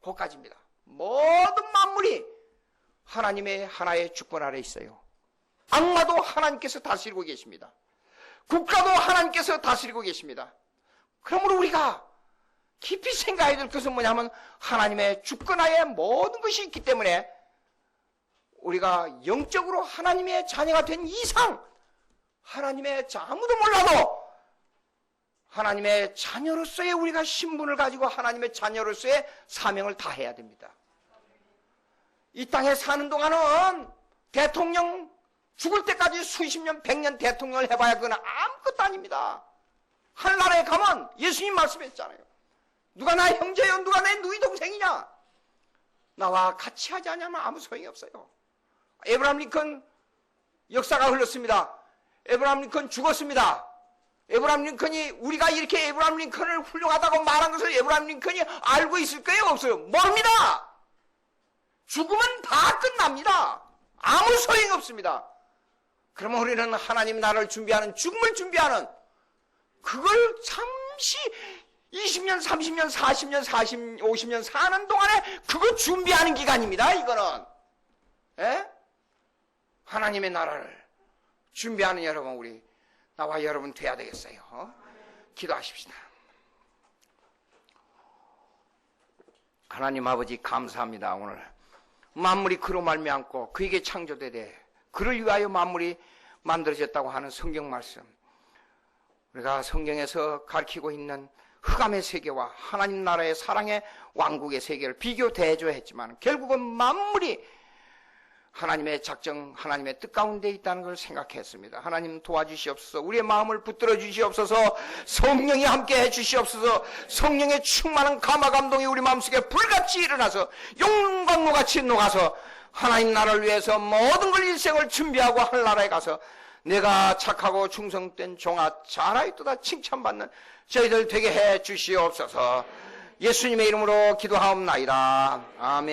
거기까지입니다. 모든 만물이 하나님의 하나의 주권 아래 있어요. 악마도 하나님께서 다스리고 계십니다. 국가도 하나님께서 다스리고 계십니다. 그러므로 우리가 깊이 생각해야 될 것은 뭐냐면 하나님의 주권하에 모든 것이 있기 때문에 우리가 영적으로 하나님의 자녀가 된 이상 하나님의 아무도 몰라도 하나님의 자녀로서의 우리가 신분을 가지고 하나님의 자녀로서의 사명을 다해야 됩니다. 이 땅에 사는 동안은 대통령 죽을 때까지 수십 년, 100년 대통령을 해봐야 그건 아무것도 아닙니다. 하늘나라에 가면 예수님 말씀했잖아요. 누가 나의 형제요? 누가 내 누이 동생이냐? 나와 같이 하지 않으면 아무 소용이 없어요. 에브라함 링컨 역사가 흘렀습니다. 에브라함 링컨 죽었습니다. 에브라함 링컨이 우리가 이렇게 에브라함 링컨을 훌륭하다고 말한 것을 에브라함 링컨이 알고 있을 거예요? 없어요? 모릅니다. 죽으면 다 끝납니다. 아무 소용이 없습니다. 그러면 우리는 하나님 나라를 준비하는 죽음을 준비하는 그걸 잠시 20년, 30년, 40년, 50년 사는 동안에 그거 준비하는 기간입니다. 이거는 하나님의 나라를 준비하는 여러분 우리 나와 여러분 돼야 되겠어요. 기도하십시다. 하나님 아버지 감사합니다. 오늘 만물이 그로 말미암고 그에게 창조되되 그를 위하여 만물이 만들어졌다고 하는 성경 말씀 우리가 성경에서 가르치고 있는 흑암의 세계와 하나님 나라의 사랑의 왕국의 세계를 비교 대조했지만 결국은 만물이 하나님의 작정, 하나님의 뜻 가운데 있다는 걸 생각했습니다. 하나님 도와주시옵소서. 우리의 마음을 붙들어 주시옵소서. 성령이 함께 해주시옵소서. 성령의 충만한 감화 감동이 우리 마음속에 불같이 일어나서 용광로같이 녹아서 하나님 나라를 위해서 모든 걸 일생을 준비하고 하늘나라에 가서 내가 착하고 충성된 종아 잘하였도다 칭찬받는 저희들 되게 해 주시옵소서. 예수님의 이름으로 기도하옵나이다. 아멘.